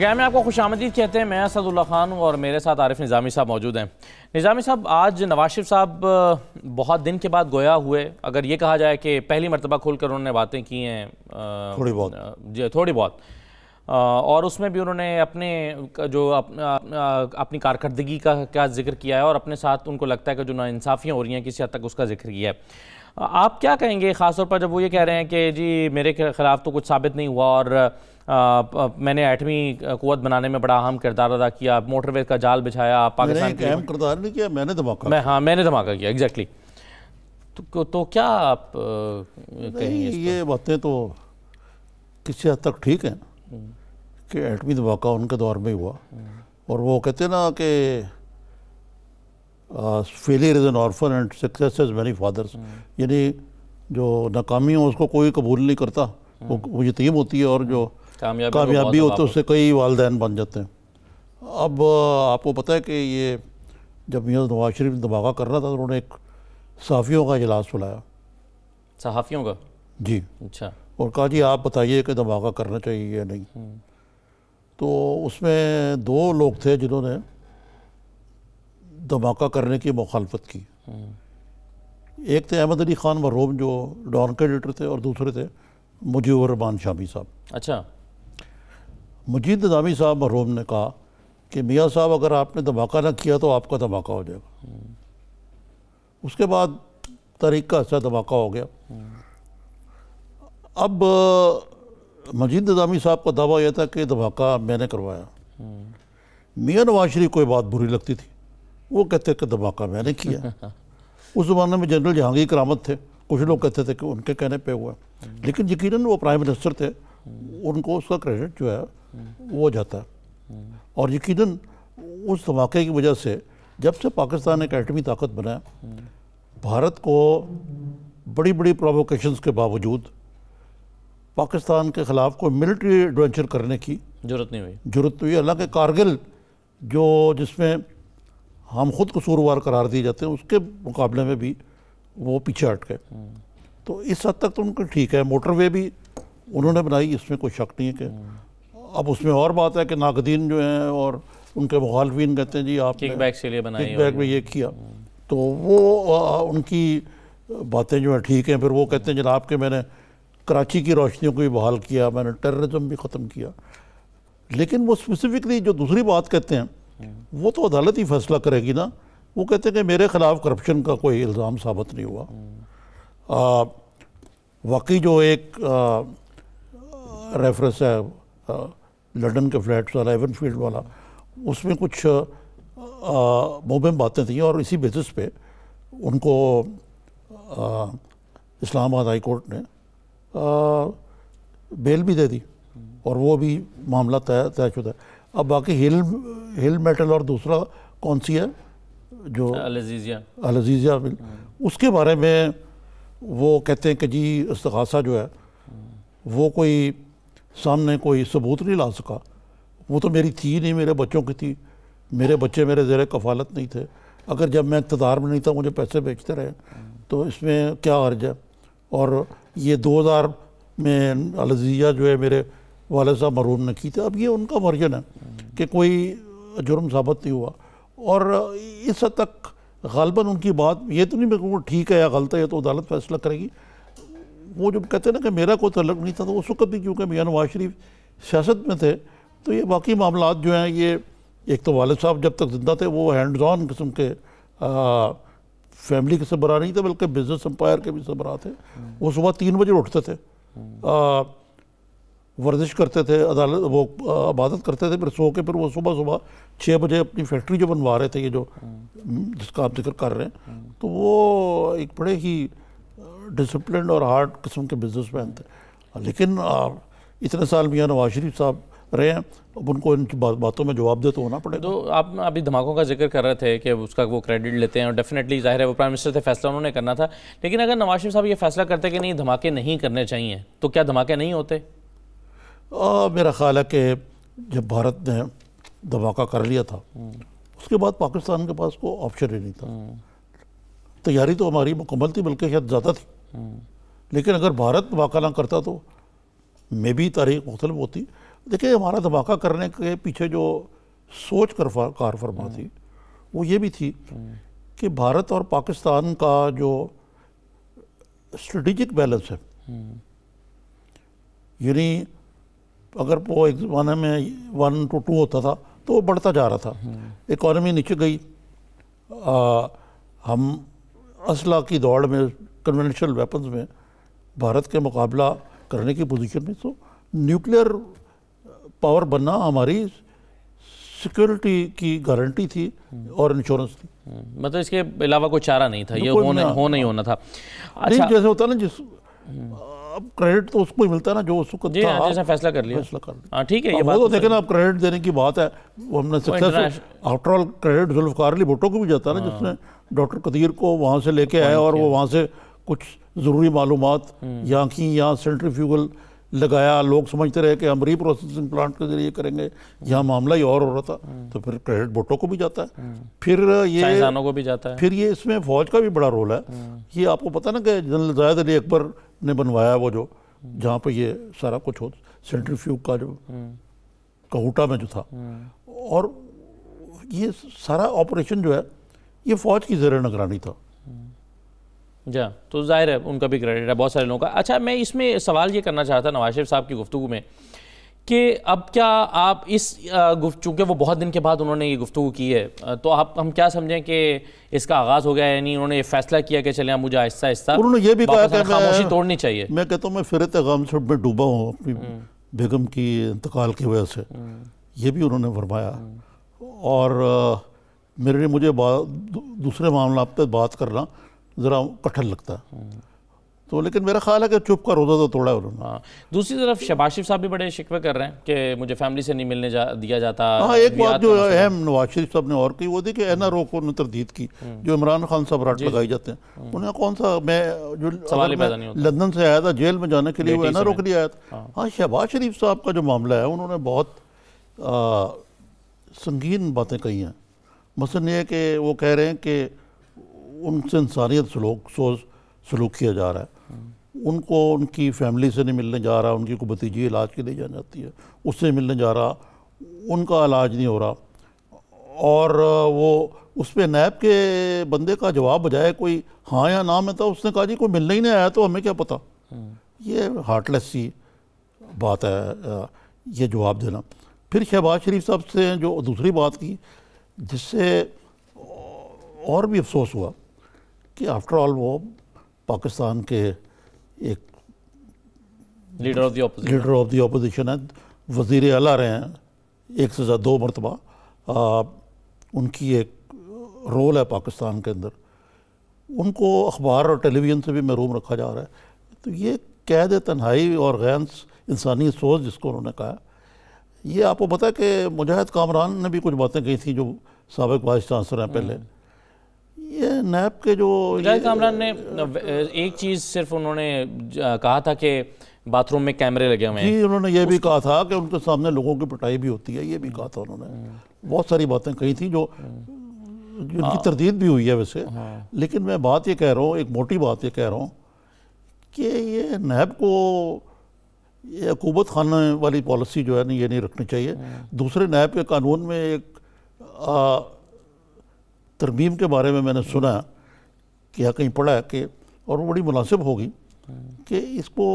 Programme میں آپ کو خوش آمدید کہتے ہیں. میں اسد اللہ خان ہوں اور میرے ساتھ عارف نظامی صاحب موجود ہیں. نظامی صاحب، آج نواز شریف صاحب بہت دن کے بعد گویا ہوئے. اگر یہ کہا جائے کہ پہلی مرتبہ کھول کر انہوں نے باتیں کی ہیں تھوڑی بہت، اور اس میں بھی انہوں نے اپنی کارکردگی کا ذکر کیا ہے اور اپنے ساتھ ان کو لگتا ہے کہ جو ناانصافیاں ہو رہی ہیں کسی حد تک اس کا ذکر کیا ہے. آپ کیا کہیں گے خاص طور پر جب وہ یہ کہہ رہے ہیں کہ جی میرے خلاف تو کچھ ثابت نہیں ہوا اور میں نے ایٹمی قوت بنانے میں بڑا اہم کردار ادا کیا، موٹر وے کا جال بچھایا پاکستان کے؟ میں نے اہم کردار نہیں کیا، میں نے دھماکہ میں نے دھماکہ کیا. ایگزیکٹلی. تو کیا آپ کہیں گے؟ یہ باتیں تو کسی حد تک ٹھیک ہیں کہ ایٹمی دھماکہ ان کے دور میں ہوا، اور وہ کہتے ہیں نا کہ failure is an orphan and success is many fathers, یعنی جو ناکامی ہو اس کو کوئی قبول نہیں کرتا، وہ یتیم ہوتی ہے، اور جو کامیابی ہوتی ہے اس سے کئی والدین بن جاتے ہیں. اب آپ کو پتہ ہے کہ یہ جب میاں نواز شریف دھماکہ کرنا تھا تو انہوں نے ایک صحافیوں کا اجلاس بلایا. صحافیوں کا؟ جی. اچھا. اور کہا جی آپ بتائیے کہ دھماکہ کرنا چاہیے یا نہیں. تو اس میں دو لوگ تھے جنہوں نے دھماکہ کرنے کی مخالفت کی. ایک تھے احمد علی خان مرحوم جو ڈان کے ایڈیٹر تھے، اور دوسرے تھے مجیب الرحمان شامی صاحب. اچھا. مجید نظامی صاحب مرحوم نے کہا کہ میاں صاحب اگر آپ نے دھماکہ نہ کیا تو آپ کا دھماکہ ہو جائے گا. اس کے بعد تحریک کا ایسا دھماکہ ہو گیا. اب مجید نظامی صاحب کا دعویٰ یہ تھا کہ دھماکہ میں نے کروایا. میاں نواز شریف کو یہ بات بری لگتی تھی، وہ کہتے کہ دھماکہ میں نے کیا. اس زمانے میں جنرل جہانگیر کرامت تھے، کچھ لوگ کہتے تھے کہ ان کے کہنے پہ ہوا، لیکن یقیناً وہ پرائم منسٹر تھے، ان کو اس کا کریڈٹ جو ہے وہ جاتا ہے. اور یقیناً اس دھماکے کی وجہ سے جب سے پاکستان ایک ایٹمی طاقت بنا ہے، بھارت کو بڑی بڑی پرووکیشنز کے باوجود پاکستان کے خلاف کوئی ملٹری ایڈونچر کرنے کی ضرورت نہیں ہوئی. حالانکہ کارگل جس میں ہم خود قصوروار قرار دیے جاتے ہیں، اس کے مقابلے میں بھی وہ پیچھے ہٹ گئے. تو اس حد تک تو ان کو ٹھیک ہے. موٹر وے بھی انہوں نے بنائی، اس میں کوئی شک نہیں ہے کہ اب اس میں اور بات ہے کہ ناقدین جو ہیں اور ان کے مخالفین کہتے ہیں جی آپ نے کک بیک کے لیے بنائی، کک بیک میں یہ کیا. تو وہ ان کی باتیں جو ہیں ٹھیک ہیں. پھر وہ کہتے ہیں جناب کہ میں نے کراچی کی روشنیوں کو بھی بحال کیا، میں نے ٹیررزم بھی ختم کیا. لیکن وہ اسپیسیفکلی جو دوسری بات کہتے ہیں وہ تو عدالت ہی فیصلہ کرے گی نا. وہ کہتے ہیں کہ میرے خلاف کرپشن کا کوئی الزام ثابت نہیں ہوا. واقعی جو ایک ریفرنس ہے لنڈن کے فلیٹس والا، ایون فیلڈ والا، اس میں کچھ مبہم باتیں تھیں، اور اسی بیسس پہ ان کو اسلام آباد ہائی کورٹ نے بیل بھی دے دی، اور وہ بھی معاملہ طے شدہ ہے. اب باقی ہل میٹل اور دوسرا کون سی ہے جو العزیزیہ بل، اس کے بارے میں وہ کہتے ہیں کہ جی استغاثہ جو ہے وہ کوئی سامنے کوئی ثبوت نہیں لا سکا. وہ تو میری تھی نہیں، میرے بچوں کی تھی، میرے بچے میرے زیر کفالت نہیں تھے. اگر جب میں اقتدار میں نہیں تھا مجھے پیسے بیچتے رہے تو اس میں کیا حرج ہے. اور یہ 2000 میں العزیزیہ جو ہے میرے والد صاحب مرحوم نے کی تھی. اب یہ ان کا ورژن ہے کہ کوئی جرم ثابت نہیں ہوا. اور اس حد تک غالباً ان کی بات یہ تو نہیں میں کہوں ٹھیک ہے یا غلط ہے، یہ تو عدالت فیصلہ کرے گی. وہ جب کہتے ہیں نا کہ میرا کوئی تعلق نہیں تھا، تو اس وقت بھی کیونکہ میاں نواز شریف سیاست میں تھے تو یہ باقی معاملات جو ہیں، یہ ایک تو والد صاحب جب تک زندہ تھے وہ ہینڈز آن قسم کے فیملی کے سربراہ نہیں تھے، بلکہ بزنس امپائر کے بھی سربراہ تھے. وہ صبح 3 بجے اٹھتے تھے، ورزش کرتے تھے، وہ عبادت کرتے تھے، پھر سو کے پھر وہ صبح 6 بجے اپنی فیکٹری جو بنوا رہے تھے، یہ جو جس کا آپ ذکر کر رہے ہیں، تو وہ ایک بڑے ہی ڈسپلنڈ اور ہارڈ قسم کے بزنس مین تھے. لیکن اتنے سال میاں نواز شریف صاحب رہے ہیں، اب ان کو ان کی باتوں میں جواب دے تو ہونا پڑے گا. تو آپ ابھی دھماکوں کا ذکر کر رہے تھے کہ اس کا وہ کریڈٹ لیتے ہیں، اور ڈیفینیٹلی ظاہر ہے وہ پرائم منسٹر تھے، فیصلہ انہوں نے کرنا تھا. لیکن اگر نواز شریف صاحب یہ فیصلہ کرتے کہ نہیں دھماکے نہیں کرنے چاہیے تو کیا دھماکے نہیں ہوتے؟ میرا خیال ہے کہ جب بھارت نے دھماکہ کر لیا تھا اس کے بعد پاکستان کے پاس کوئی آپشن ہی نہیں تھا. تیاری تو ہماری مکمل تھی، بلکہ شاید زیادہ تھی. لیکن اگر بھارت دھماکہ نہ کرتا تو میں بھی تاریخ مختلف ہوتی. دیکھیں ہمارا دھماکہ کرنے کے پیچھے جو سوچ کار فرما تھی وہ یہ بھی تھی کہ بھارت اور پاکستان کا جو اسٹریٹجک بیلنس ہے، یعنی اگر وہ ایک زمانے میں 1 to 2 ہوتا تھا تو وہ بڑھتا جا رہا تھا، اکانومی نیچے گئی، ہم اسلحہ کی دوڑ میں کنونشنل ویپنز میں بھارت کے مقابلہ کرنے کی پوزیشن میں، تو نیوکلیئر پاور بننا ہماری سیکیورٹی کی گارنٹی تھی اور انشورنس تھی، مطلب اس کے علاوہ کوئی چارہ نہیں تھا، یہ نہیں ہونا تھا۔ نہیں جیسے ہوتا نا جس اب کریڈٹ تو اس کو ہی ملتا ہے نا جو اس وقت تھا، جیسا فیصلہ کر لیا، ٹھیک ہے، یہ وہ تو دیکھیں نا اب کریڈٹ دینے کی بات ہے، وہ ہم نے success after all credit Zulfikar Ali Bhutto کو بھی جاتا ہے نا، جس نے ڈاکٹر قدیر کو وہاں سے لے کے آیا اور وہ وہاں سے کچھ ضروری معلومات یہاں کی، یہاں سینٹریفیوگل لگایا، لوگ سمجھتے رہے کہ ہم ری پروسیسنگ پلانٹ کے ذریعے کریں گے، یہاں معاملہ ہی اور ہو رہا تھا، تو پھر کریڈٹ بھٹو کو بھی جاتا ہے، پھر یہ سائنسدانوں کو بھی جاتا ہے، پھر یہ اس میں فوج کا بھی بڑا رول ہے۔ یہ آپ کو پتہ نا کہ جنرل زاہد علی اکبر نے بنوایا وہ جو جہاں پہ یہ سارا کچھ ہو، سینٹریفیوگ کا جو کہوٹا میں جو تھا، اور یہ سارا آپریشن جو ہے یہ فوج کی زیر نگرانی تھا۔ جا تو ظاہر ہے ان کا بھی کریڈٹ ہے بہت سارے لوگوں کا۔ اچھا میں اس میں سوال یہ کرنا چاہتا نواز شریف صاحب کی گفتگو میں کہ اب کیا آپ اس چونکہ وہ بہت دن کے بعد انہوں نے یہ گفتگو کی ہے، تو ہم کیا سمجھیں کہ اس کا آغاز ہو گیا ہے، یعنی انہوں نے یہ فیصلہ کیا کہ چلیں مجھے آہستہ آہستہ انہوں نے یہ بھی کہا کہ خاموشی توڑنی چاہیے۔ میں کہتا ہوں میں فرت غم سے میں ڈوبا ہوں اپنی بیگم کی انتقال کی وجہ سے، یہ بھی انہوں نے فرمایا، اور میرے لیے مجھے دوسرے معاملات پہ بات کرنا ذرا کٹھن لگتا ہے، تو لیکن میرا خیال ہے کہ چپ کا روزہ تو توڑا ہے انہوں نے۔ دوسری طرف شہباز شریف صاحب بھی بڑے شکوے کر رہے ہیں کہ مجھے فیملی سے نہیں ملنے دیا جاتا۔ ہاں ایک بات جو اہم نواز شریف صاحب نے اور کی وہ تھی کہ این آر او کو نے تردید کی، جو عمران خان صاحب راٹ لگائی جاتے ہیں، انہیں کون سا میں جو لندن سے آیا تھا جیل میں جانے کے لیے وہ این آر او کے لیے آیا تھا۔ ہاں شہباز شریف صاحب کا جو معاملہ ہے انہوں نے بہت سنگین باتیں کہی ہیں، مثلاً یہ کہ وہ کہہ رہے ہیں کہ ان سے انسانیت سلوک کیا جا رہا ہے، ان کو ان کی فیملی سے نہیں ملنے جا رہا، ان کی کوئی بھتیجی علاج کے لیے جان جاتی ہے اس سے ملنے جا رہا، ان کا علاج نہیں ہو رہا، اور وہ اس پہ نیب کے بندے کا جواب بجائے کوئی ہاں یا نہ میں تھا، اس نے کہا جی کوئی ملنے ہی نہیں آیا تو ہمیں کیا پتہ۔ یہ ہارٹ لیس سی بات ہے یہ جواب دینا۔ پھر شہباز شریف صاحب سے جو دوسری بات کی جس سے اور بھی افسوس ہوا کہ آفٹر آل وہ پاکستان کے ایک لیڈر آف دی اپوزیشن ہے، وزیر اعلیٰ رہے ہیں ایک سے زیادہ 2 مرتبہ، ان کی ایک رول ہے پاکستان کے اندر، ان کو اخبار اور ٹیلی ویژن سے بھی محروم رکھا جا رہا ہے، تو یہ قید تنہائی اور غیر انسانی سوچ جس کو انہوں نے کہا، یہ آپ کو پتہ ہے کہ مجاہد کامران نے بھی کچھ باتیں کہی تھیں جو سابق وائس چانسلر ہیں پہلے، یہ نیب کے جو مجاہد کامران نے ایک چیز صرف انہوں نے کہا تھا کہ باتھ روم میں کیمرے لگے ہوئے ہیں، جی انہوں نے یہ بھی کہا تھا کہ ان کے سامنے لوگوں کی پٹائی بھی ہوتی ہے، یہ بھی کہا تھا انہوں نے، بہت ساری باتیں کہی تھیں جو ان کی تردید بھی ہوئی ہے ویسے، لیکن میں بات یہ کہہ رہا ہوں، ایک موٹی بات یہ کہہ رہا ہوں کہ یہ نیب کو یہ عقوبت خانے والی پالیسی جو ہے نا یہ نہیں رکھنی چاہیے۔ دوسرے نیب کے قانون میں ایک ترمیم کے بارے میں نے سنا کہ کہیں پڑھا ہے کہ اور وہ بڑی مناسب ہوگی کہ اس کو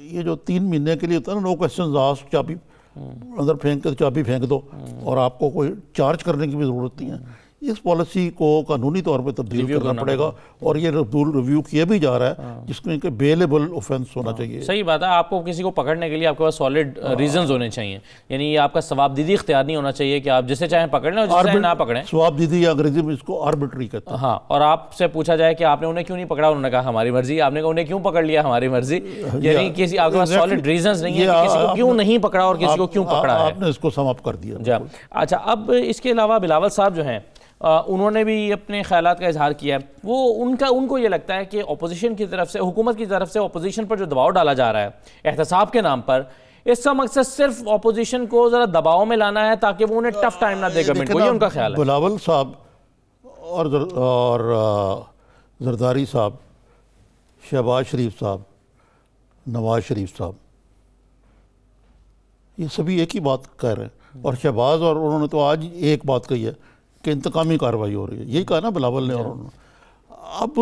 یہ جو 3 مہینے کے لیے ہوتا ہے نا نو کوسچنز آسکڈ، چابی اندر پھینک کے چابی پھینک دو اور آپ کو کوئی چارج کرنے کی بھی ضرورت نہیں ہے، اس پالیسی کو قانونی طور پہ تبدیل کرنا پڑے گا، اور یہ ریویو کیا بھی جا رہا ہے جس میں کہ بیلیبل اوفینس ہونا چاہیے۔ صحیح بات ہے، آپ کو کسی کو پکڑنے کے لیے آپ کے پاس سالڈ ریزنز ہونے چاہیے، یعنی یہ آپ کا ثوابدیدی اختیار نہیں ہونا چاہیے کہ آپ جسے چاہیں پکڑ لیں اور جسے چاہیں نہ پکڑیں۔ ثوابدیدی یا انگریزی میں اس کو آربیٹری کہتے ہیں۔ ہاں، اور آپ سے پوچھا جائے کہ آپ نے انہیں کیوں نہیں پکڑا، انہوں نے کہا ہماری مرضی، آپ نے کہا انہیں کیوں پکڑ لیا ہماری مرضی، یعنی کسی آپ کے پاس سالڈ ریزنز نہیں ہے کہ کسی کو کیوں نہیں پکڑا اور کسی کو کیوں پکڑا ہے۔ آپ نے اس کو سم اپ کر دیا۔ جی اچھا، اب اس کے علاوہ بلاول صاحب جو ہیں انہوں نے بھی اپنے خیالات کا اظہار کیا ہے، وہ ان کو یہ لگتا ہے کہ اپوزیشن کی طرف سے، حکومت کی طرف سے اپوزیشن پر جو دباؤ ڈالا جا رہا ہے احتساب کے نام پر، اس کا مقصد صرف اپوزیشن کو ذرا دباؤ میں لانا ہے تاکہ وہ انہیں ٹف ٹائم نہ دے گورنمنٹ کو، یہ ان کا خیال ہے۔ بلاول صاحب اور زرداری صاحب، شہباز شریف صاحب، نواز شریف صاحب، یہ سبھی ایک ہی بات کہہ رہے ہیں. اور شہباز اور انہوں نے تو آج ایک بات کہی ہے کہ انتقامی کارروائی ہو رہی ہے. یہی کہا نا بلاول نے. اور انہوں نے اب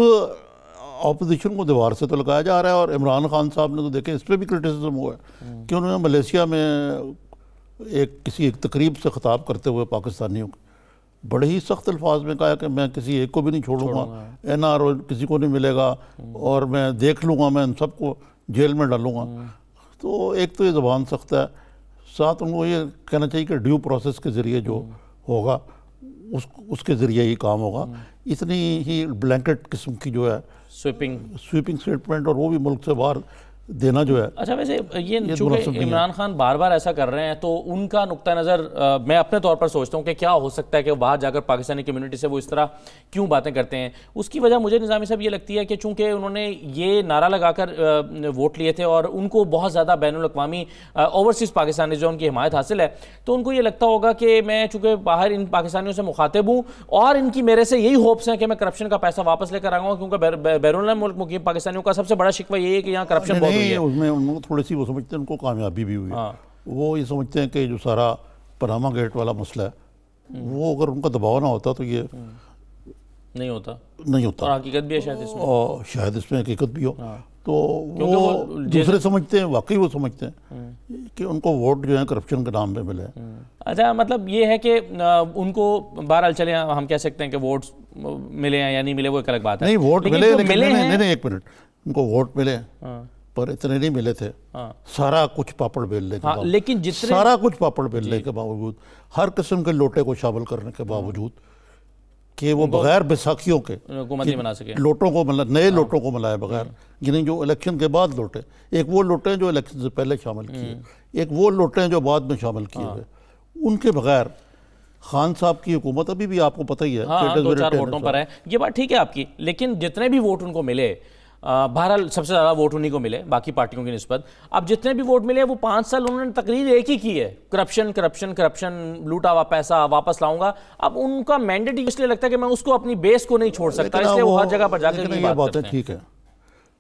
اپوزیشن کو دیوار سے تو لگایا جا رہا ہے. اور عمران خان صاحب نے تو دیکھیں اس پہ بھی کرٹیسزم ہوا ہے کہ انہوں نے ملیشیا میں کسی ایک تقریب سے خطاب کرتے ہوئے پاکستانیوں کو بڑے ہی سخت الفاظ میں کہا کہ میں کسی ایک کو بھی نہیں چھوڑوں گا, NRO کسی کو نہیں ملے گا, اور میں دیکھ لوں گا, میں ان سب کو جیل میں ڈالوں گا. تو ایک تو یہ زبان سخت ہے, ساتھ ان کو یہ کہنا چاہیے کہ ڈیو پروسیس کے ذریعے جو ہوگا اس کے ذریعے ہی کام ہوگا. اتنی ہی بلینکٹ قسم کی جو ہے سویپنگ سٹیٹمنٹ, اور وہ بھی ملک سے باہر دینا جو ہے. اچھا ویسے یہ چونکہ عمران خان بار بار ایسا کر رہے ہیں تو ان کا نقطہ نظر میں اپنے طور پر سوچتا ہوں کہ کیا ہو سکتا ہے کہ باہر جا کر پاکستانی کمیونٹی سے وہ اس طرح کیوں باتیں کرتے ہیں. اس کی وجہ مجھے نظامی صاحب یہ لگتی ہے کہ چونکہ انہوں نے یہ نعرہ لگا کر ووٹ لیے تھے اور ان کو بہت زیادہ بین الاقوامی اوورسیز پاکستانی جو ان کی حمایت حاصل ہے, تو ان کو یہ لگتا ہوگا کہ میں چونکہ باہر ان پاکستانیوں سے مخاطب ہوں اور ان کی میرے سے یہی ہوپس ہیں کہ میں کرپشن کا پیسہ واپس لے کر آؤں گا, کیونکہ بیرون ملک مقیم پاکستانیوں کا سب سے بڑا شکوہ یہ ہے کہ یہاں کرپشن بہت ہوئی ہے. اس میں ان کو تھوڑی سی وہ سمجھتے ہیں ان کو کامیابی بھی ہوئی ہے. وہ یہ سمجھتے ہیں کہ جو سارا پاناما گیٹ والا مسئلہ ہے وہ اگر ان کا دباؤ نہ ہوتا تو یہ نہیں ہوتا اور حقیقت بھی ہے شاید اس میں, اور شاید اس میں حقیقت بھی ہو. تو وہ دوسرے سمجھتے ہیں, واقعی وہ سمجھتے ہیں کہ ان کو ووٹ جو ہے کرپشن کے نام پہ ملے. اچھا مطلب یہ ہے کہ ان کو بہرحال چلیں ہم کہہ سکتے ہیں کہ ووٹس ملے ہیں یا نہیں ملے وہ ایک الگ بات ہے. نہیں ووٹ ملے, لیکن نہیں ایک منٹ, ان کو ووٹ ملے پر اتنے نہیں ملے تھے. سارا کچھ پاپڑ بیلنے کے باوجود, لیکن سارا کچھ پاپڑ بیلنے کے باوجود, ہر قسم کے لوٹے کو شامل کرنے کے باوجود کہ وہ بغیر بیساکھیوں کے حکومت نہیں بنا سکے, لوٹوں کو نئے لوٹوں کو ملائے بغیر, یعنی جو الیکشن کے بعد لوٹے, ایک وہ لوٹے ہیں جو الیکشن سے پہلے شامل کیے, ایک وہ لوٹے ہیں جو بعد میں شامل کیے ہوئے, ان کے بغیر خان صاحب کی حکومت ابھی بھی آپ کو پتہ ہی ہے 2-4 ووٹوں پر ہے. یہ بات ٹھیک ہے آپ کی, لیکن جتنے بھی ووٹ ان کو ملے بہرحال سب سے زیادہ ووٹ انہیں کو ملے باقی پارٹیوں کی نسبت. اب جتنے بھی ووٹ ملے وہ 5 سال انہوں نے تقریر ایک ہی کی ہے, کرپشن, لوٹا ہوا پیسہ واپس لاؤں گا. اب ان کا مینڈیٹ اس لیے لگتا ہے کہ میں اس کو اپنی بیس کو نہیں چھوڑ سکتا, اس لیے وہ ہر جگہ پر جا کر یہ باتیں ٹھیک ہے.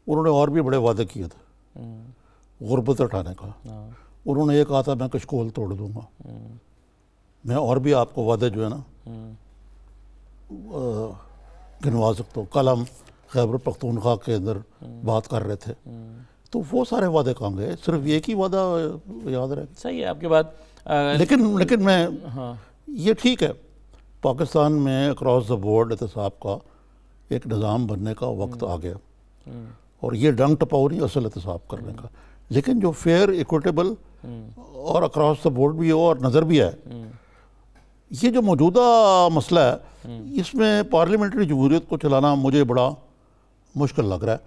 انہوں نے اور بھی بڑے وعدے کیے تھے غربت ہٹانے کا. انہوں نے یہ کہا تھا میں کشکول توڑ دوں گا. میں اور بھی آپ کو وعدے جو ہے نا گنوا سکتا ہوں. کل ہم خیبر پختونخوا کے اندر بات کر رہے تھے تو وہ سارے وعدے کہاں گئے, صرف ایک ہی وعدہ یاد رہے. صحیح ہے آپ کی بات, لیکن میں یہ ٹھیک ہے پاکستان میں اکراس دا بورڈ احتساب کا ایک نظام بننے کا وقت آ گیا, اور یہ ڈنگ ٹپاؤ نہیں اصل احتساب کرنے کا, لیکن جو فیئر ایکویٹیبل اور اکراس دا بورڈ بھی ہو اور نظر بھی آئے. یہ جو موجودہ مسئلہ ہے اس میں پارلیمنٹری جمہوریت کو چلانا مجھے بڑا مشکل لگ رہا ہے.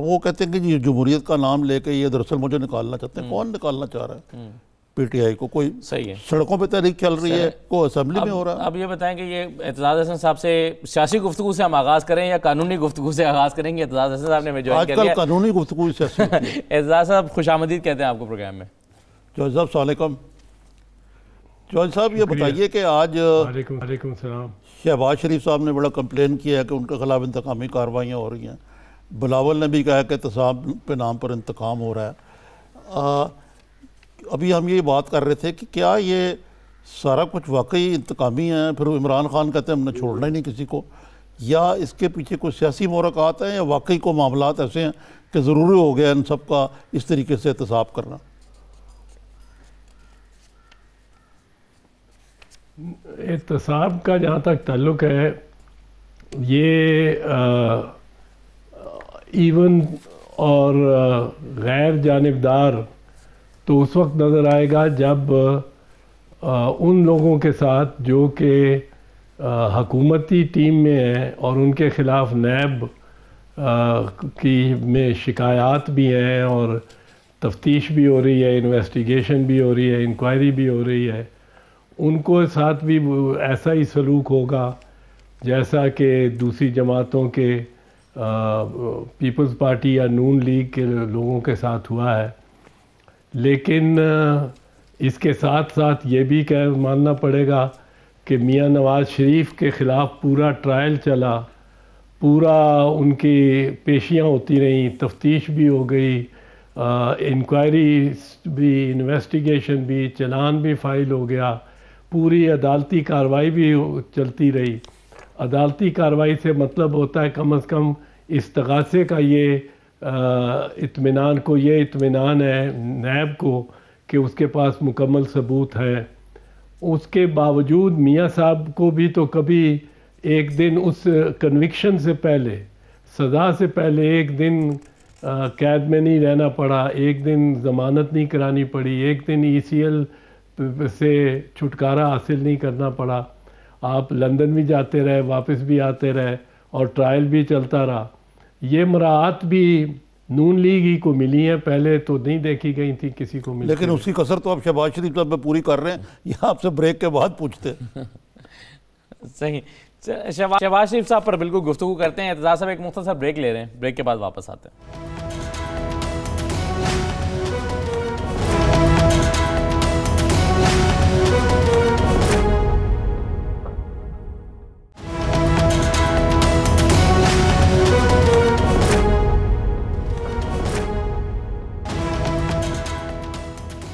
وہ کہتے ہیں کہ یہ جمہوریت کا نام لے کے یہ دراصل مجھے نکالنا چاہتے ہیں. کون نکالنا چاہ رہا ہے پی ٹی آئی کو؟ کوئی سڑکوں پہ تحریک چل رہی ہے, کوئی اسمبلی میں ہو رہا ہے. اب یہ بتائیں کہ یہ اعتزاز حسن صاحب سے سیاسی گفتگو سے ہم آغاز کریں یا قانونی گفتگو سے آغاز کریں گے؟ اعتزاز حسن صاحب نے جوائن کر لیا. آج کل قانونی گفتگو سیاسی. اعتزاز صاحب خوش آمدید کہتے ہیں آپ کو پروگرام میں. جوائد صاحب السلام علیکم. جوائد صاحب یہ بتائیے کہ آج وعلیکم السلام شہباز شریف صاحب نے بڑا کمپلین کیا ہے کہ ان کے خلاف انتقامی کارروائیاں ہو رہی ہیں. بلاول نے بھی کہا کہ احتساب پہ نام پر انتقام ہو رہا ہے. ابھی ہم یہ بات کر رہے تھے کہ کیا یہ سارا کچھ واقعی انتقامی ہے, پھر عمران خان کہتے ہیں ہم نے چھوڑنا ہی نہیں کسی کو, یا اس کے پیچھے کوئی سیاسی محرکات ہیں, یا واقعی کو معاملات ایسے ہیں کہ ضروری ہو گیا ان سب کا اس طریقے سے احتساب کرنا؟ احتساب کا جہاں تک تعلق ہے, یہ ایون اور غیر جانبدار تو اس وقت نظر آئے گا جب ان لوگوں کے ساتھ جو کہ حکومتی ٹیم میں ہیں اور ان کے خلاف نیب کی میں شکایات بھی ہیں اور تفتیش بھی ہو رہی ہے, انویسٹیگیشن بھی ہو رہی ہے, انکوائری بھی ہو رہی ہے, ان کو ساتھ بھی ایسا ہی سلوک ہوگا جیسا کہ دوسری جماعتوں کے پیپلز پارٹی یا نون لیگ کے لوگوں کے ساتھ ہوا ہے. لیکن اس کے ساتھ ساتھ یہ بھی ماننا پڑے گا کہ میاں نواز شریف کے خلاف پورا ٹرائل چلا, پورا ان کی پیشیاں ہوتی رہیں, تفتیش بھی ہو گئی, انکوائری بھی، انویسٹیگیشن بھی، چلان بھی فائل ہو گیا، پوری عدالتی کارروائی بھی چلتی رہی. عدالتی کارروائی سے مطلب ہوتا ہے کم از کم استغاثے کا یہ اطمینان ہے نیب کو کہ اس کے پاس مکمل ثبوت ہے. اس کے باوجود میاں صاحب کو بھی تو کبھی ایک دن اس کنوکشن سے پہلے، سزا سے پہلے ایک دن قید میں نہیں رہنا پڑا، ایک دن ضمانت نہیں کرانی پڑی، ایک دن ECL سے چھٹکارا حاصل نہیں کرنا پڑا. آپ لندن بھی جاتے رہے، واپس بھی آتے رہے اور ٹرائل بھی چلتا رہا. یہ مراعات بھی نون لیگ ہی کو ملی ہیں، پہلے تو نہیں دیکھی گئی تھی کسی کو ملی. لیکن اس کی کثر تو آپ شہباز شریف صاحب میں پوری کر رہے ہیں، یہ آپ سے بریک کے بعد پوچھتے ہیں. صحیح. شہباز شریف صاحب پر بالکل گفتگو کرتے ہیں. اعتزاز صاحب ایک مختصر بریک لے رہے ہیں، بریک کے بعد واپس آتے ہیں.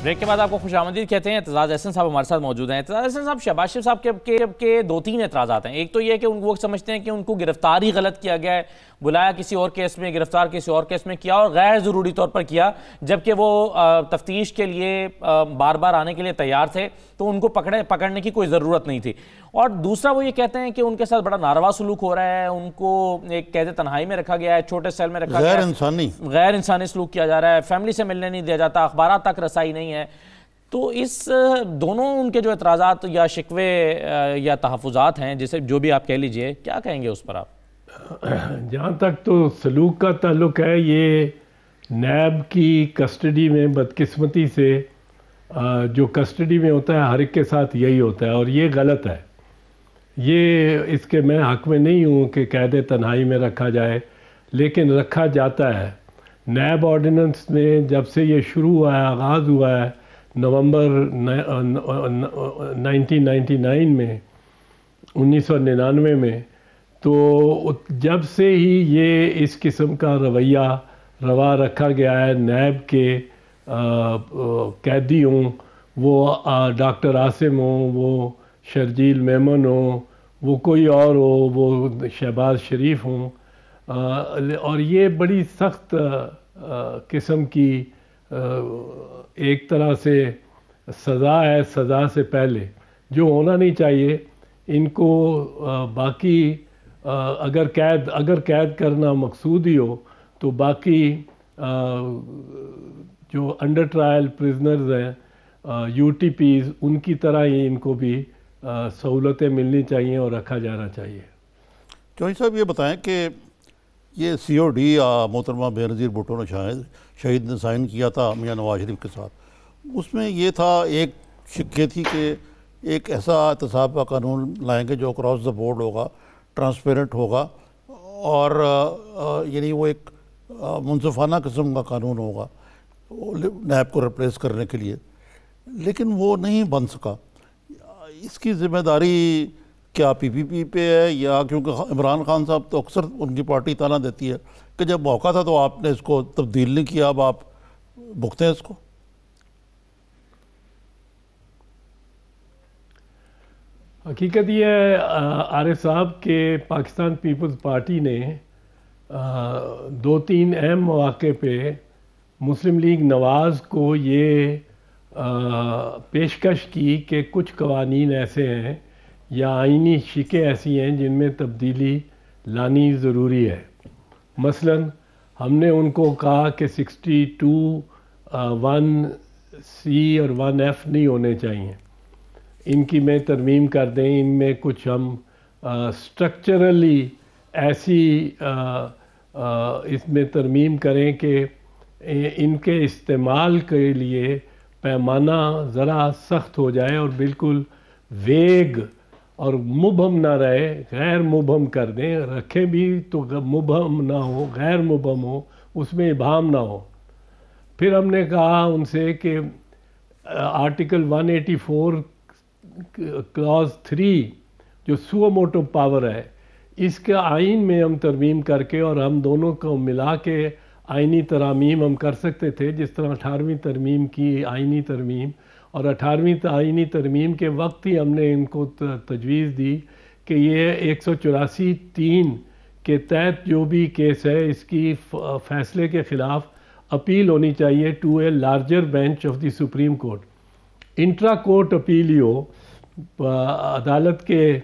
بریک کے بعد آپ کو خوش آمدید کہتے ہیں. اعتزاز احسن صاحب ہمارے ساتھ موجود ہیں. اعتزاز احسن صاحب، شہباز شریف صاحب کے 2-3 اعتراضات ہیں. ایک تو یہ ہے کہ وہ سمجھتے ہیں کہ ان کو گرفتار ہی غلط کیا گیا ہے، بلایا کسی اور کیس میں، گرفتار کسی اور کیس میں کیا اور غیر ضروری طور پر کیا، جبکہ وہ تفتیش کے لیے بار بار آنے کے لیے تیار تھے تو ان کو پکڑنے کی کوئی ضرورت نہیں تھی. اور دوسرا وہ یہ کہتے ہیں کہ ان کے ساتھ بڑا ناروا سلوک ہو رہا ہے، ان کو ایک قید تنہائی میں رکھا گیا ہے، چھوٹے سیل میں رکھا گیا ہے، غیر انسانی سلوک کیا جا رہا ہے، فیملی سے ملنے نہیں دیا جاتا، اخبارات تک رسائی نہیں ہے. تو اس دونوں ان کے جو اعتراضات یا شکوے یا تحفظات ہیں، جسے جو بھی آپ کہہ لیجئے، کیا کہیں گے اس پر آپ؟ جہاں تک تو سلوک کا تعلق ہے، یہ نیب کی کسٹڈی میں بدقسمتی سے جو کسٹڈی میں ہوتا ہے ہر ایک کے ساتھ یہی ہوتا ہے اور یہ غلط ہے. یہ اس کے میں حق میں نہیں ہوں کہ قید تنہائی میں رکھا جائے، لیکن رکھا جاتا ہے. نیب آرڈیننس میں جب سے یہ شروع ہوا ہے، آغاز ہوا ہے نومبر 1999 میں، 1999 میں، تو جب سے ہی یہ اس قسم کا رویہ روا رکھا گیا ہے. نیب کے قیدی ہوں، وہ ڈاکٹر عاصم ہوں، وہ شرجیل میمن ہوں، وہ کوئی اور ہو، وہ شہباز شریف ہوں، اور یہ بڑی سخت قسم کی ایک طرح سے سزا ہے. سزا سے پہلے جو ہونا نہیں چاہیے ان کو باقی اگر قید کرنا مقصود ہی ہو تو باقی جو انڈر ٹرائل پرزنرز ہیں، UTPs، ان کی طرح ہی ان کو بھی سہولتیں ملنی چاہیے اور رکھا جانا چاہیے. چوہدری صاحب یہ بتائیں کہ یہ COD محترمہ بینظیر بھٹو نے شہید نے سائن کیا تھا میاں نواز شریف کے ساتھ، اس میں یہ تھا، ایک شکے تھی کہ ایک ایسا احتساب کا قانون لائیں گے جو اکراس دا بورڈ ہوگا، ٹرانسپیرنٹ ہوگا، اور یعنی وہ ایک منصفانہ قسم کا قانون ہوگا نیب کو ریپلیس کرنے کے لیے. لیکن وہ نہیں بن سکا. اس کی ذمہ داری کیا PPP پہ ہے، یا کیونکہ عمران خان صاحب تو اکثر ان کی پارٹی تانا دیتی ہے کہ جب موقع تھا تو آپ نے اس کو تبدیل نہیں کیا، اب آپ بھگتے ہیں اس کو؟ حقیقت یہ ہے عارف صاحب کہ پاکستان پیپلز پارٹی نے 2-3 اہم مواقع پہ مسلم لیگ نواز کو یہ پیشکش کی کہ کچھ قوانین ایسے ہیں یا آئینی شکیں ایسی ہیں جن میں تبدیلی لانی ضروری ہے. مثلا ہم نے ان کو کہا کہ 62 1C اور 1F نہیں ہونے چاہیے، ان کی میں ترمیم کر دیں، ان میں کچھ ہم سٹرکچرلی ایسی اس میں ترمیم کریں کہ ان کے استعمال کے لیے پیمانہ ذرا سخت ہو جائے اور بالکل ویگ اور مبہم نہ رہے، غیر مبہم کر دیں. رکھیں بھی تو مبہم نہ ہو، غیر مبہم ہو، اس میں ابہام نہ ہو. پھر ہم نے کہا ان سے کہ آرٹیکل 184 کلاز 3 جو سو موٹو پاور ہے، اس کے آئین میں ہم ترمیم کر کے اور ہم دونوں کو ملا کے آئینی ترامیم ہم کر سکتے تھے، جس طرح 18ویں ترمیم کی آئینی ترمیم، اور 18ویں آئینی ترمیم کے وقت ہی ہم نے ان کو تجویز دی کہ یہ 184(3) کے تحت جو بھی کیس ہے اس کی فیصلے کے خلاف اپیل ہونی چاہیے to a larger bench of the supreme court. Intra court appeal ہی ہو، عدالت کے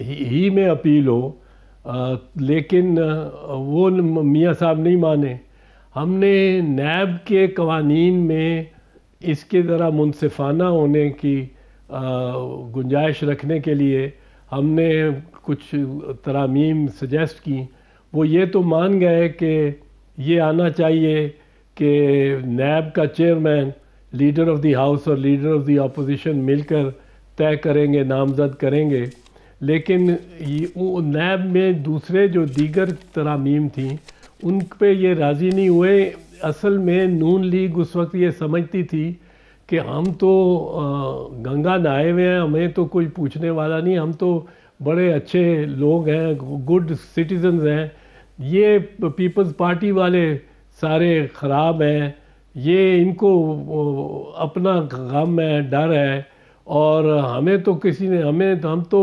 ہی میں اپیل ہو، لیکن وہ میاں صاحب نہیں مانے. ہم نے نیب کے قوانین میں اس کے ذرا منصفانہ ہونے کی گنجائش رکھنے کے لیے ہم نے کچھ ترامیم سجیسٹ کی. وہ یہ تو مان گئے کہ یہ آنا چاہیے کہ نیب کا chairman leader of the house اور لیڈر آف دی اپوزیشن مل کر طے کریں گے، نامزد کریں گے. لیکن نیب میں دوسرے جو دیگر ترامیم تھیں ان پہ یہ راضی نہیں ہوئے. اصل میں نون لیگ اس وقت یہ سمجھتی تھی کہ ہم تو گنگا نہائے ہوئے ہیں، ہمیں تو کوئی پوچھنے والا نہیں، ہم تو بڑے اچھے لوگ ہیں، گڈ سٹیزنز ہیں، یہ پیپلز پارٹی والے سارے خراب ہیں، یہ ان کو اپنا غم ہے، ڈر ہے، اور ہمیں تو کسی نے ہم تو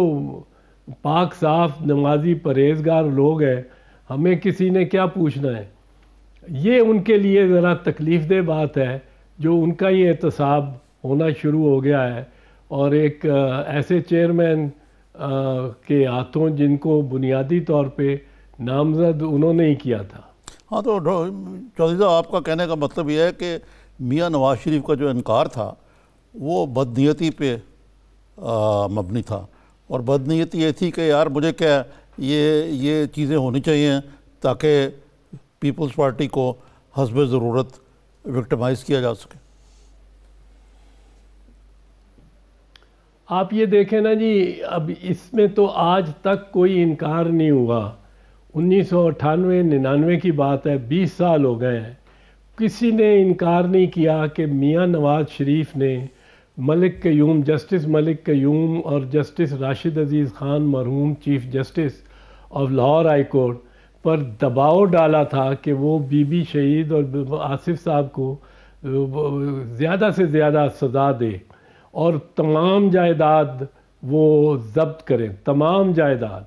پاک صاف نمازی پرہیزگار لوگ ہیں، ہمیں کسی نے کیا پوچھنا ہے. یہ ان کے لیے ذرا تکلیف دہ بات ہے جو ان کا یہ احتساب ہونا شروع ہو گیا ہے، اور ایک ایسے چیئرمین کے ہاتھوں جن کو بنیادی طور پہ نامزد انہوں نے ہی کیا تھا. ہاں، تو چودھری صاحب آپ کا کہنے کا مطلب یہ ہے کہ میاں نواز شریف کا جو انکار تھا وہ بدنیتی پہ مبنی تھا، اور بدنیتی یہ تھی کہ یار مجھے کیا یہ چیزیں ہونی چاہیے تاکہ پیپلز پارٹی کو حسب ضرورت وکٹمائز کیا جا سکے. آپ یہ دیکھیں نا جی، اب اس میں تو آج تک کوئی انکار نہیں ہوا. 1998-99 کی بات ہے، 20 سال ہو گئے ہیں. کسی نے انکار نہیں کیا کہ میاں نواز شریف نے ملک قیوم، جسٹس ملک قیوم اور جسٹس راشد عزیز خان مرحوم chief justice of Lahore high court پر دباؤ ڈالا تھا کہ وہ بی بی شہید اور آصف صاحب کو زیادہ سے زیادہ سزا دے اور تمام جائیداد وہ ضبط کریں، تمام جائیداد.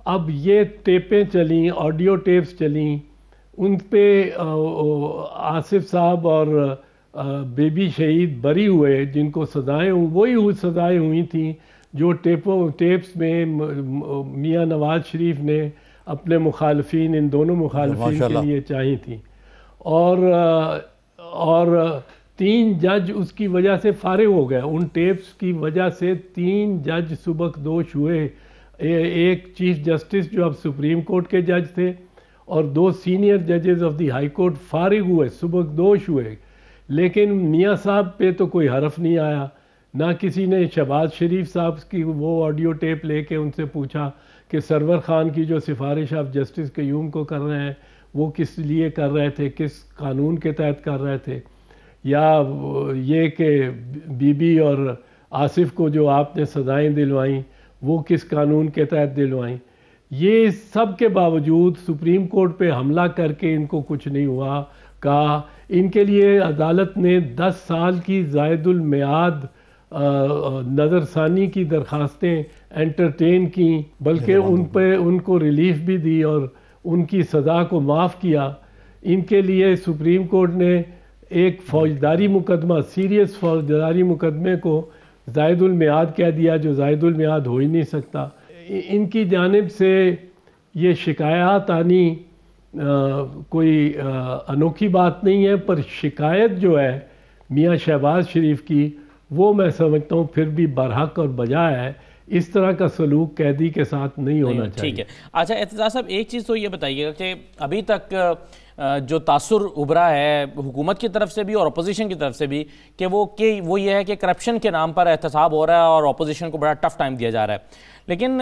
اب یہ ٹیپیں چلیں، آڈیو ٹیپس چلیں، ان پہ آصف صاحب اور بی بی شہید بری ہوئے، جن کو سزائیں وہی سزائیں ہوئی تھیں جو ٹیپس میں میاں نواز شریف نے اپنے مخالفین، ان دونوں مخالفین کے لیے چاہی تھیں. اور 3 جج اس کی وجہ سے فارغ ہو گئے. ان ٹیپس کی وجہ سے 3 جج سبکدوش ہوئے. ایک چیف جسٹس جو اب سپریم کورٹ کے جج تھے، اور 2 سینئر ججز آف دی ہائی کورٹ فارغ ہوئے، سبکدوش ہوئے. لیکن میاں صاحب پہ تو کوئی حرف نہیں آیا. نہ کسی نے شہباز شریف صاحب کی وہ آڈیو ٹیپ لے کے ان سے پوچھا کہ سرور خان کی جو سفارش آپ جسٹس قیوم کو کر رہے ہیں وہ کس لیے کر رہے تھے، کس قانون کے تحت کر رہے تھے، یا یہ کہ بی بی اور آصف کو جو آپ نے سزائیں دلوائیں وہ کس قانون کے تحت دلوائیں. یہ سب کے باوجود سپریم کورٹ پہ حملہ کر کے ان کو کچھ نہیں ہوا. کہا ان کے لیے عدالت نے 10 سال کی زائد المیعاد نظر ثانی کی درخواستیں انٹرٹین کی، بلکہ ان کو ریلیف بھی دی اور ان کی سزا کو معاف کیا. ان کے لیے سپریم کورٹ نے ایک فوجداری مقدمہ، سیریس فوجداری مقدمے کو زائد المیعاد کہہ دیا، جو زائد المیعاد ہو ہی نہیں سکتا. ان کی جانب سے یہ شکایات آنی کوئی انوکھی بات نہیں ہے، پر شکایت جو ہے میاں شہباز شریف کی وہ میں سمجھتا ہوں پھر بھی برحق اور بجا ہے. اس طرح کا سلوک قیدی کے ساتھ نہیں ہونا چاہیے. ٹھیک ہے. اچھا اعتزاز صاحب، ایک چیز تو یہ بتائیے گا کہ ابھی تک جو تاثر ابھرا ہے حکومت کی طرف سے بھی اور اپوزیشن کی طرف سے بھی کہ وہ یہ ہے کہ کرپشن کے نام پر احتساب ہو رہا ہے اور اپوزیشن کو بڑا ٹف ٹائم دیا جا رہا ہے. لیکن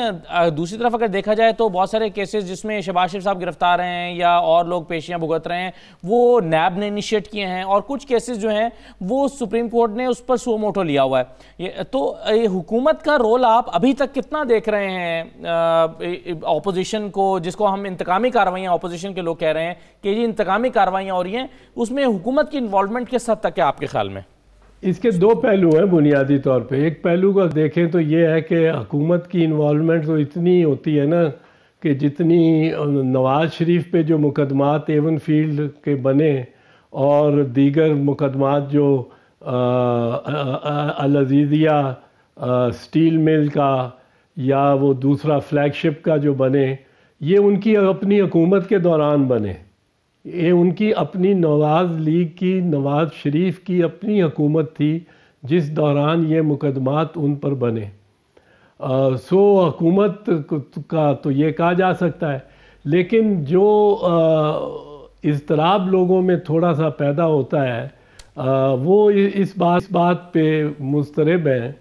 دوسری طرف اگر دیکھا جائے تو بہت سارے کیسز جس میں شہباز شریف صاحب گرفتار ہیں یا اور لوگ پیشیاں بھگت رہے ہیں وہ نیب نے انیشیٹ کیے ہیں، اور کچھ کیسز جو ہیں وہ سپریم کورٹ نے اس پر سو موٹو لیا ہوا ہے. تو حکومت کا رول آپ ابھی تک کتنا دیکھ رہے ہیں اپوزیشن کو، جس کو ہم انتقامی کارروائیاں اپوزیشن کے لوگ کہہ رہے ہیں کہ یہ انتقامی کارروائیاں ہو رہی ہیں، اس میں حکومت کی انوالومنٹ کس حد تک ہے آپ کے خیال میں؟ اس کے دو پہلو ہیں بنیادی طور پہ. ایک پہلو کو دیکھیں تو یہ ہے کہ حکومت کی انوالومنٹ تو اتنی ہوتی ہے نا کہ جتنی نواز شریف پہ جو مقدمات ایون فیلڈ کے بنے اور دیگر مقدمات جو العزیزیہ سٹیل مل کا یا وہ دوسرا فلیگ شپ کا جو بنے، یہ ان کی اپنی حکومت کے دوران بنے. یہ ان کی اپنی نواز لیگ کی، نواز شریف کی اپنی حکومت تھی جس دوران یہ مقدمات ان پر بنے. سو حکومت کا تو یہ کہا جا سکتا ہے، لیکن جو اضطراب لوگوں میں تھوڑا سا پیدا ہوتا ہے وہ اس بات پہ مضطرب ہیں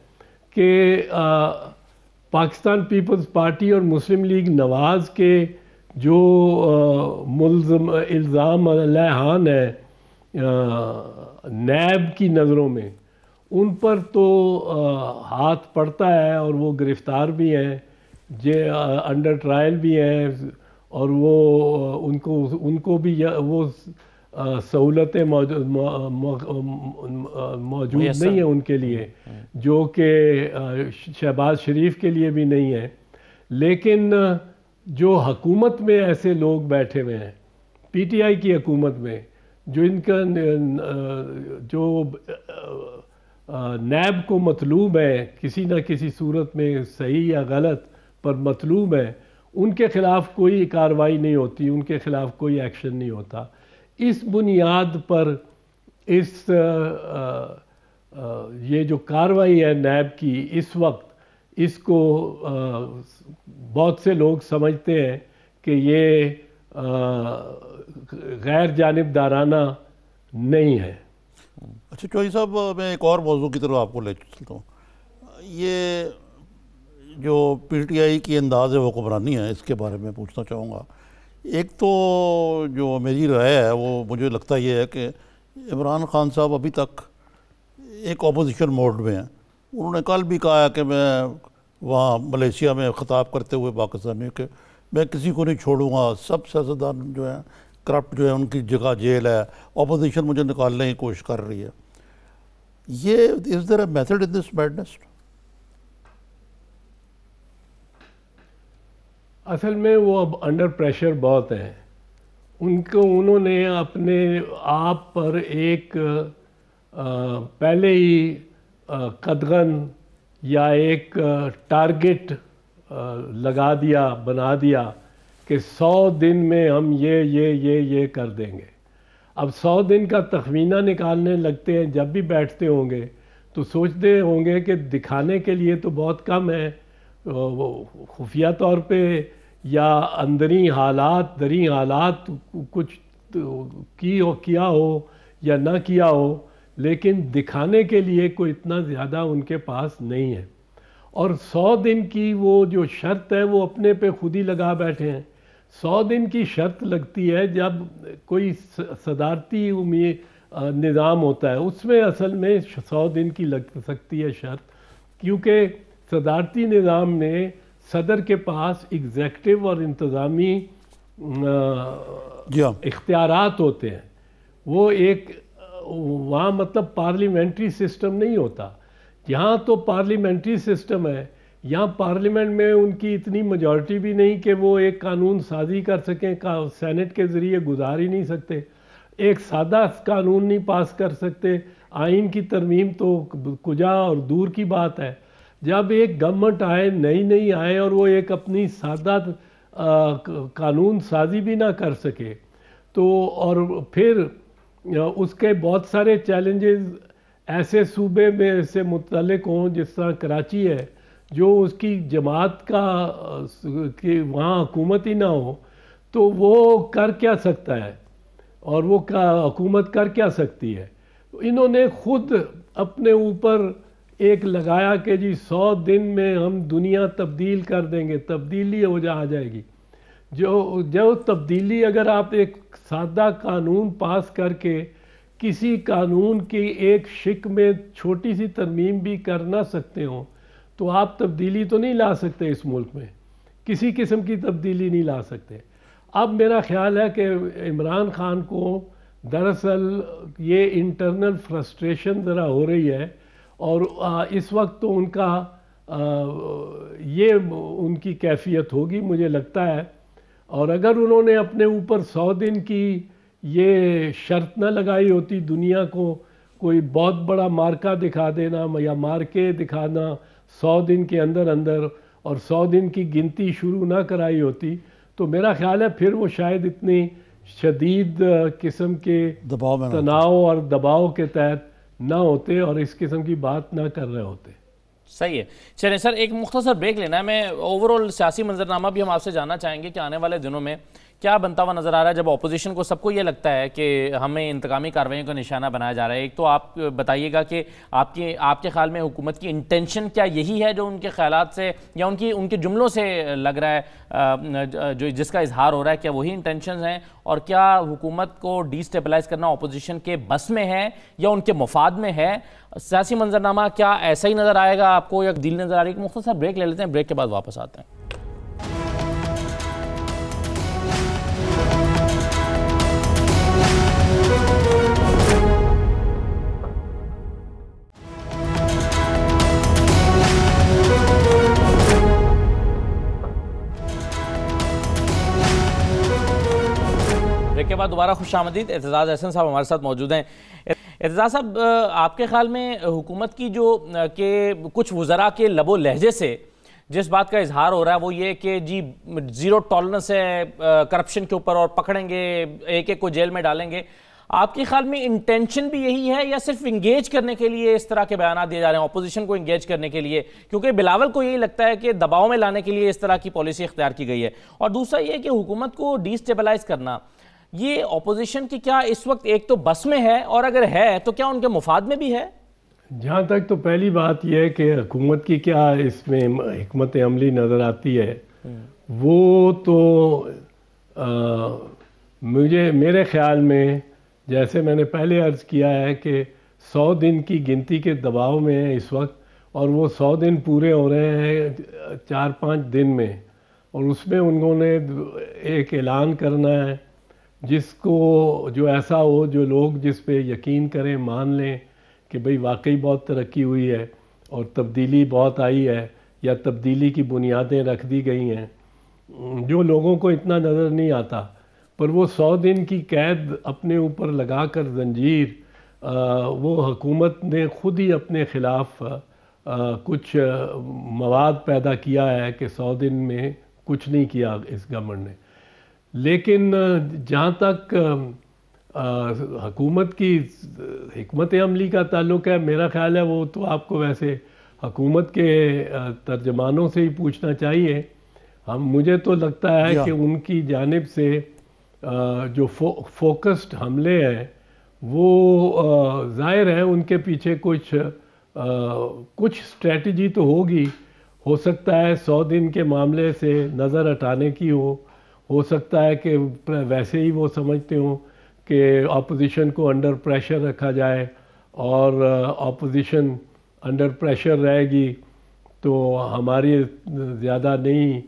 کہ پاکستان پیپلز پارٹی اور مسلم لیگ نواز کے جو الزام علیہان ہے نیب کی نظروں میں، ان پر تو ہاتھ پڑتا ہے اور وہ گرفتار بھی ہیں، انڈر ٹرائل بھی ہیں، اور وہ ان کو بھی وہ سہولتیں موجود نہیں ہیں ان کے لیے جو کہ شہباز شریف کے لیے بھی نہیں ہے. لیکن جو حکومت میں ایسے لوگ بیٹھے ہوئے ہیں، پی ٹی آئی کی حکومت میں، جو ان کا جو نیب کو مطلوب ہے کسی نہ کسی صورت میں صحیح یا غلط پر مطلوب ہے، ان کے خلاف کوئی کارروائی نہیں ہوتی، ان کے خلاف کوئی ایکشن نہیں ہوتا. اس بنیاد پر یہ جو کارروائی ہے نیب کی اس وقت، اس کو بہت سے لوگ سمجھتے ہیں کہ یہ غیر جانبدارانہ نہیں ہے. اچھا چوہدری صاحب، میں ایک اور موضوع کی طرف آپ کو لے چلتا ہوں. یہ جو پی ٹی آئی کی انداز حکمرانی ہے، اس کے بارے میں پوچھنا چاہوں گا. ایک تو جو میری رائے ہے وہ مجھے لگتا یہ ہے کہ عمران خان صاحب ابھی تک ایک اپوزیشن موڈ میں ہیں. انہوں نے کل بھی کہا ہے کہ میں وہاں ملیشیا میں خطاب کرتے ہوئے پاکستانیوں کہ میں کسی کو نہیں چھوڑوں گا، سب سیاستدان جو ہیں کرپٹ جو ہے ان کی جگہ جیل ہے، اپوزیشن مجھے نکالنے کی کوشش کر رہی ہے. یہ از دیر a method in this madness? اصل میں وہ اب انڈر پریشر بہت ہیں. انہوں نے اپنے آپ پر ایک پہلے ہی قدغن یا ایک ٹارگٹ لگا دیا، بنا دیا کہ 100 دن میں ہم یہ کر دیں گے. اب 100 دن کا تخمینہ نکالنے لگتے ہیں. جب بھی بیٹھتے ہوں گے تو سوچتے ہوں گے کہ دکھانے کے لیے تو بہت کم ہے، خفیہ طور پہ یا اندری حالات کچھ کیا ہو یا نہ کیا ہو، لیکن دکھانے کے لیے کوئی اتنا زیادہ ان کے پاس نہیں ہے. اور 100 دن کی وہ جو شرط ہے وہ اپنے پہ خود ہی لگا بیٹھے ہیں. 100 دن کی شرط لگتی ہے جب کوئی صدارتی نظام ہوتا ہے، اس میں اصل میں 100 دن کی لگ سکتی ہے شرط، کیونکہ صدارتی نظام میں صدر کے پاس ایگزیکٹو اور انتظامی اختیارات ہوتے ہیں. وہ ایک وہاں مطلب پارلیمنٹری سسٹم نہیں ہوتا. یہاں تو پارلیمنٹری سسٹم ہے. یہاں پارلیمنٹ میں ان کی اتنی میجورٹی بھی نہیں کہ وہ ایک قانون سازی کر سکیں، سینٹ کے ذریعے گزار ہی نہیں سکتے، ایک سادہ قانون نہیں پاس کر سکتے. آئین کی ترمیم تو کجا اور دور کی بات ہے. جب ایک گورنمنٹ آئے، نئی آئے اور وہ ایک اپنی سادہ قانون سازی بھی نہ کر سکے تو، اور پھر اس کے بہت سارے چیلنجز ایسے صوبے میں سے متعلق ہوں جس طرح کراچی ہے، جو اس کی جماعت کا کہ وہاں حکومت ہی نہ ہو، تو وہ کر کیا سکتا ہے اور وہ حکومت کر کیا سکتی ہے. انہوں نے خود اپنے اوپر ایک لگایا کہ جی 100 دن میں ہم دنیا تبدیل کر دیں گے، تبدیلی آ جائے گی. جو تبدیلی اگر آپ ایک سادہ قانون پاس کر کے کسی قانون کی ایک شق میں چھوٹی سی ترمیم بھی کر نہ سکتے ہوں تو آپ تبدیلی تو نہیں لا سکتے. اس ملک میں کسی قسم کی تبدیلی نہیں لا سکتے. اب میرا خیال ہے کہ عمران خان کو دراصل یہ انٹرنل فرسٹریشن ذرا ہو رہی ہے، اور اس وقت تو ان کا یہ ان کی کیفیت ہوگی مجھے لگتا ہے. اور اگر انہوں نے اپنے اوپر 100 دن کی یہ شرط نہ لگائی ہوتی، دنیا کو کوئی بہت بڑا مارکا دکھا دینا یا مارکے دکھانا 100 دن کے اندر اندر، اور 100 دن کی گنتی شروع نہ کرائی ہوتی، تو میرا خیال ہے پھر وہ شاید اتنی شدید قسم کے تناؤ اور دباؤ کے تحت نہ ہوتے اور اس قسم کی بات نہ کر رہے ہوتے. صحیح ہے. چلیں سر ایک مختصر بریک لینا ہے. میں اوورال سیاسی منظرنامہ بھی ہم آپ سے جاننا چاہیں گے کہ آنے والے دنوں میں کیا بنتا ہوا نظر آ رہا ہے جب اپوزیشن کو سب کو یہ لگتا ہے کہ ہمیں انتقامی کارروائیوں کا نشانہ بنایا جا رہا ہے. ایک تو آپ بتائیے گا کہ آپ کے خیال میں حکومت کی انٹینشن کیا یہی ہے جو ان کے خیالات سے یا ان کے جملوں سے لگ رہا ہے، جو جس کا اظہار ہو رہا ہے، کیا وہی انٹینشنز ہیں؟ اور کیا حکومت کو ڈی سٹیبلائز کرنا اپوزیشن کے بس میں ہے یا ان کے مفاد میں ہے؟ سیاسی منظرنامہ کیا ایسا ہی نظر آئے گا آپ کو یا تبدیلی نظر آ رہی ہے؟ ایک مختصر بریک لے لیتے ہیں، بریک کے بعد واپس آتے ہیں. بریک کے بعد دوبارہ خوش آمدید. اعتزاز احسن صاحب ہمارے ساتھ موجود ہیں. اعتزاز صاحب، آپ کے خیال میں حکومت کی جو کہ کچھ وزراء کے لب و لہجے سے جس بات کا اظہار ہو رہا ہے وہ یہ کہ جی زیرو ٹالرنس ہے کرپشن کے اوپر اور پکڑیں گے ایک ایک کو جیل میں ڈالیں گے، آپ کے خیال میں انٹینشن بھی یہی ہے یا صرف انگیج کرنے کے لیے اس طرح کے بیانات دیے جا رہے ہیں، اپوزیشن کو انگیج کرنے کے لیے؟ کیونکہ بلاول کو یہی لگتا ہے کہ دباؤ میں لانے کے لیے اس طرح کی پالیسی اختیار کی گئی ہے. اور دوسرا یہ کہ حکومت کو ڈی سٹیبلائز کرنا یہ اپوزیشن کی کیا اس وقت ایک تو بس میں ہے، اور اگر ہے تو کیا ان کے مفاد میں بھی ہے؟ جہاں تک تو پہلی بات یہ ہے کہ حکومت کی کیا اس میں حکمت عملی نظر آتی ہے، وہ تو میرے خیال میں جیسے میں نے پہلے عرض کیا ہے کہ 100 دن کی گنتی کے دباؤ میں ہے اس وقت، اور وہ 100 دن پورے ہو رہے ہیں 4-5 دن میں، اور اس میں انہوں نے ایک اعلان کرنا ہے جس کو جو ایسا ہو جو لوگ جس پہ یقین کریں، مان لیں کہ بھئی واقعی بہت ترقی ہوئی ہے اور تبدیلی بہت آئی ہے یا تبدیلی کی بنیادیں رکھ دی گئی ہیں، جو لوگوں کو اتنا نظر نہیں آتا. پر وہ 100 دن کی قید اپنے اوپر لگا کر زنجیر وہ حکومت نے خود ہی اپنے خلاف کچھ مواد پیدا کیا ہے کہ 100 دن میں کچھ نہیں کیا اس گورنمنٹ نے. لیکن جہاں تک حکومت کی حکمت عملی کا تعلق ہے، میرا خیال ہے وہ تو آپ کو ویسے حکومت کے ترجمانوں سے ہی پوچھنا چاہیے. مجھے تو لگتا ہے کہ ان کی جانب سے جو فوکسڈ حملے ہیں وہ ظاہر ہے ان کے پیچھے کچھ اسٹریٹجی تو ہوگی. ہو سکتا ہے 100 دن کے معاملے سے نظر ہٹانے کی ہو سکتا ہے کہ ویسے ہی وہ سمجھتے ہوں کہ اپوزیشن کو انڈر پریشر رکھا جائے، اور اپوزیشن انڈر پریشر رہے گی تو ہماری زیادہ نہیں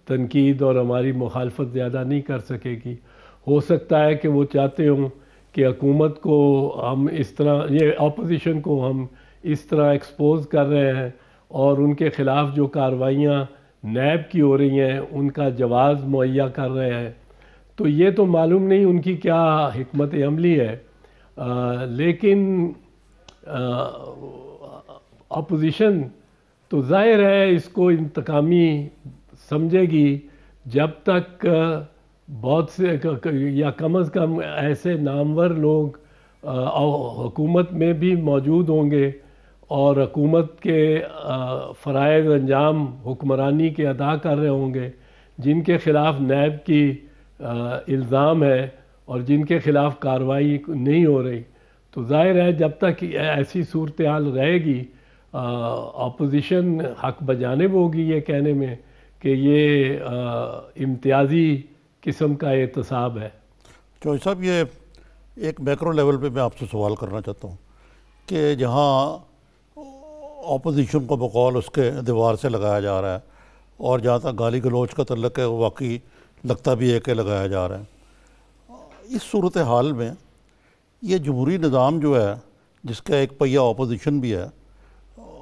تنقید اور ہماری مخالفت زیادہ نہیں کر سکے گی. ہو سکتا ہے کہ وہ چاہتے ہوں کہ حکومت کو ہم اس طرح، یہ اپوزیشن کو ہم اس طرح ایکسپوز کر رہے ہیں اور ان کے خلاف جو کارروائیاں نیب کی ہو رہی ہیں ان کا جواز مہیا کر رہے ہیں. تو یہ تو معلوم نہیں ان کی کیا حکمت عملی ہے، لیکن اپوزیشن تو ظاہر ہے اس کو انتقامی سمجھے گی جب تک بہت سے یا کم از کم ایسے نامور لوگ حکومت میں بھی موجود ہوں گے اور حکومت کے فرائض انجام حکمرانی کے ادا کر رہے ہوں گے جن کے خلاف نیب کی الزام ہے اور جن کے خلاف کارروائی نہیں ہو رہی. تو ظاہر ہے جب تک ایسی صورتحال رہے گی اپوزیشن حق بجانب ہوگی یہ کہنے میں کہ یہ امتیازی قسم کا احتساب ہے. چوہدری صاحب، یہ ایک میکرو لیول پہ میں آپ سے سوال کرنا چاہتا ہوں کہ جہاں اپوزیشن کو بقول اس کے دیوار سے لگایا جا رہا ہے اور جہاں تک گالی گلوچ کا تعلق ہے وہ واقعی لگتا بھی ہے کہ لگایا جا رہا ہے۔ اس صورتحال میں یہ جمہوری نظام جو ہے جس کا ایک پہیہ اپوزیشن بھی ہے،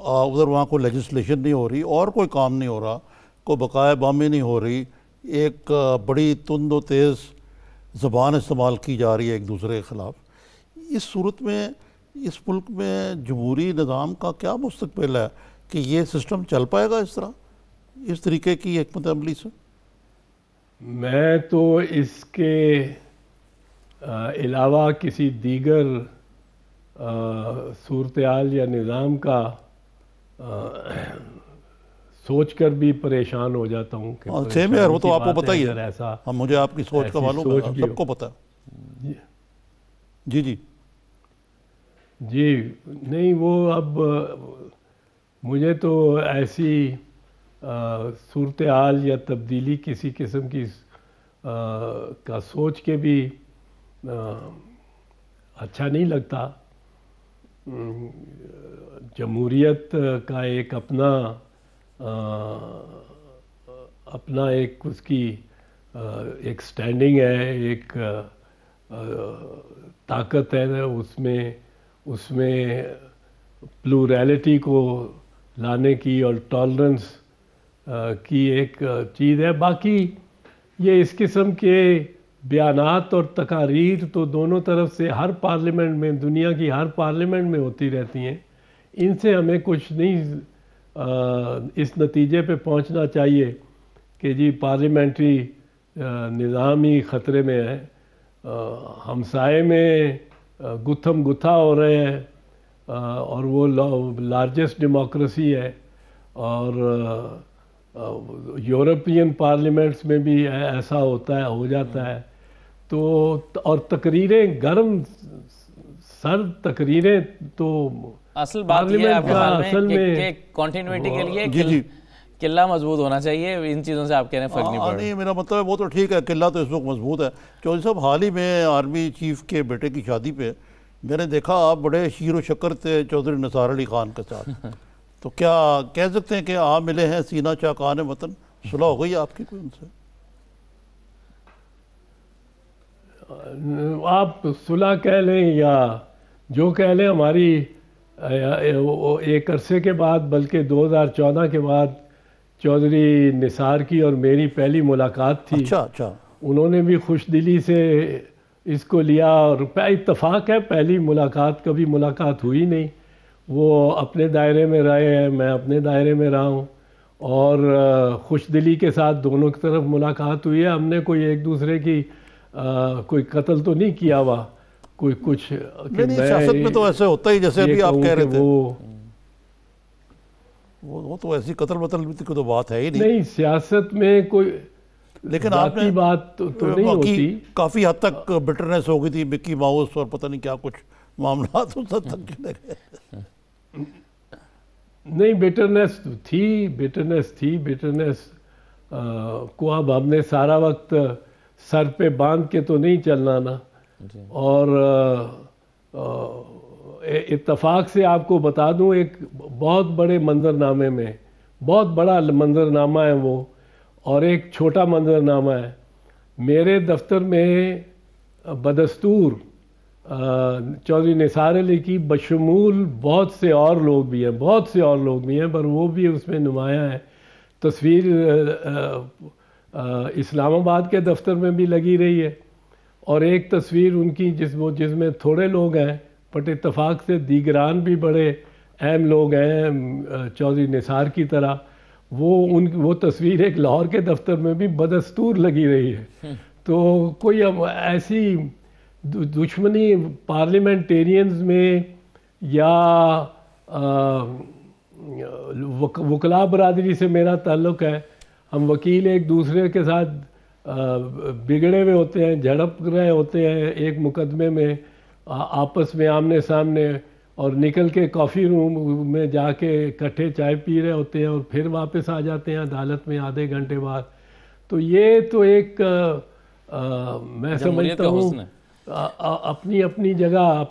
ادھر وہاں کوئی لیجسلیشن نہیں ہو رہی اور کوئی کام نہیں ہو رہا، کوئی بقائے بامی نہیں ہو رہی، ایک بڑی تند و تیز زبان استعمال کی جا رہی ہے ایک دوسرے کے خلاف۔ اس صورت میں اس ملک میں جمہوری نظام کا کیا مستقبل ہے کہ یہ سسٹم چل پائے گا اس طرح، اس طریقے کی حکمت عملی سے؟ میں تو اس کے علاوہ کسی دیگر صورتحال یا نظام کا سوچ کر بھی پریشان ہو جاتا ہوں کہ سیم ہے، وہ تو آپ کو پتہ ہی ہے، ایسا مجھے آپ کی سوچ کا معلوم ہے، سب کو پتہ ہے۔ جی جی جی نہیں، وہ اب مجھے تو ایسی صورتحال یا تبدیلی کسی قسم کی کا سوچ کے بھی اچھا نہیں لگتا۔ جمہوریت کا ایک اپنا ایک اس کی ایک سٹینڈنگ ہے، ایک طاقت ہے، اس میں پلوریلٹی کو لانے کی اور ٹالرنس کی ایک چیز ہے۔ باقی یہ اس قسم کے بیانات اور تقاریر تو دونوں طرف سے ہر پارلیمنٹ میں، دنیا کی ہر پارلیمنٹ میں ہوتی رہتی ہیں، ان سے ہمیں کچھ نہیں اس نتیجے پہ پہنچنا چاہیے کہ جی پارلیمنٹری نظام ہی خطرے میں ہے۔ ہمسائے میں گتھم گتھا ہو رہے ہیں اور وہ لارجسٹ ڈیموکریسی ہے، اور یورپین پارلیمنٹس میں بھی ایسا ہو جاتا ہے۔ تو اور تقریریں گرم سرد تقریریں تو اصل بات یہ ہے آپ کے خیال میں کہ کنٹینیوٹی کے لیے قلعہ مضبوط ہونا چاہیے، ان چیزوں سے آپ کہہ رہے ہیں فرق نہیں پڑ رہا؟ میرا مطلب ہے وہ تو ٹھیک ہے، قلعہ تو اس وقت مضبوط ہے۔ چودھری صاحب، حال ہی میں آرمی چیف کے بیٹے کی شادی پہ میں نے دیکھا آپ بڑے شیر و شکر تھے چودھری نثار علی خان کے ساتھ، تو کیا کہہ سکتے ہیں کہ آپ ملے ہیں سینہ چاکان وطن؟ صلح ہو گئی آپ کی کوئی ان سے؟ آپ صلح کہہ لیں یا جو کہہ لیں، ہماری ایک عرصے کے بعد، بلکہ 2014 کے بعد چودھری نثار کی اور میری پہلی ملاقات تھی۔ اچھا انہوں نے بھی خوش دلی سے اس کو لیا، اور اتفاق ہے پہلی ملاقات، کبھی ملاقات ہوئی نہیں۔ وہ اپنے دائرے میں رہے ہیں، میں اپنے دائرے میں رہا ہوں، اور خوش دلی کے ساتھ دونوں کی طرف ملاقات ہوئی ہے۔ ہم نے کوئی ایک دوسرے کی کوئی قتل تو نہیں کیا ہوا، کوئی کچھ نہیں، سیاست میں تو ایسے ہوتا ہی، جیسے ابھی آپ کہہ رہے تھے، وہ تو ایسی قتل وطل کی تو بات ہے ہی نہیں سیاست میں کوئی، لیکن آپ نے بات تو نہیں ہوتی۔ کافی حد تک بٹرنس ہو گئی تھی، مکی ماؤس اور پتہ نہیں کیا کچھ معاملات اس حد تک چلے گئے۔ نہیں، بٹرنس تھی، بٹرنس کو اب ہم نے سارا وقت سر پہ باندھ کے تو نہیں چلنا نا۔ اور اتفاق سے آپ کو بتا دوں، ایک بہت بڑے منظرنامے میں، بہت بڑا منظرنامہ ہے وہ، اور ایک چھوٹا منظرنامہ ہے۔ میرے دفتر میں بدستور چودھری نثار علی کی بشمول بہت سے اور لوگ بھی ہیں، پر وہ بھی اس میں نمایاں ہیں۔ تصویر اسلام آباد کے دفتر میں بھی لگی رہی ہے، اور ایک تصویر ان کی جس میں تھوڑے لوگ ہیں، بٹ اتفاق سے دیگران بھی بڑے اہم لوگ ہیں چودھری نثار کی طرح، وہ تصویر ایک لاہور کے دفتر میں بھی بدستور لگی رہی ہے۔ تو کوئی ایسی دشمنی پارلیمنٹیرینز میں یا وکلاء برادری سے میرا تعلق ہے، ہم وکیل ایک دوسرے کے ساتھ بگڑے ہوئے ہوتے ہیں، جھڑپ رہے ہوتے ہیں ایک مقدمے میں، آپس میں آمنے سامنے، اور نکل کے کافی روم میں جا کے اکٹھے چائے پی رہے ہوتے ہیں، اور پھر واپس آ جاتے ہیں عدالت میں آدھے گھنٹے بعد۔ تو یہ تو ایک میں سمجھتا ہوں اپنی جگہ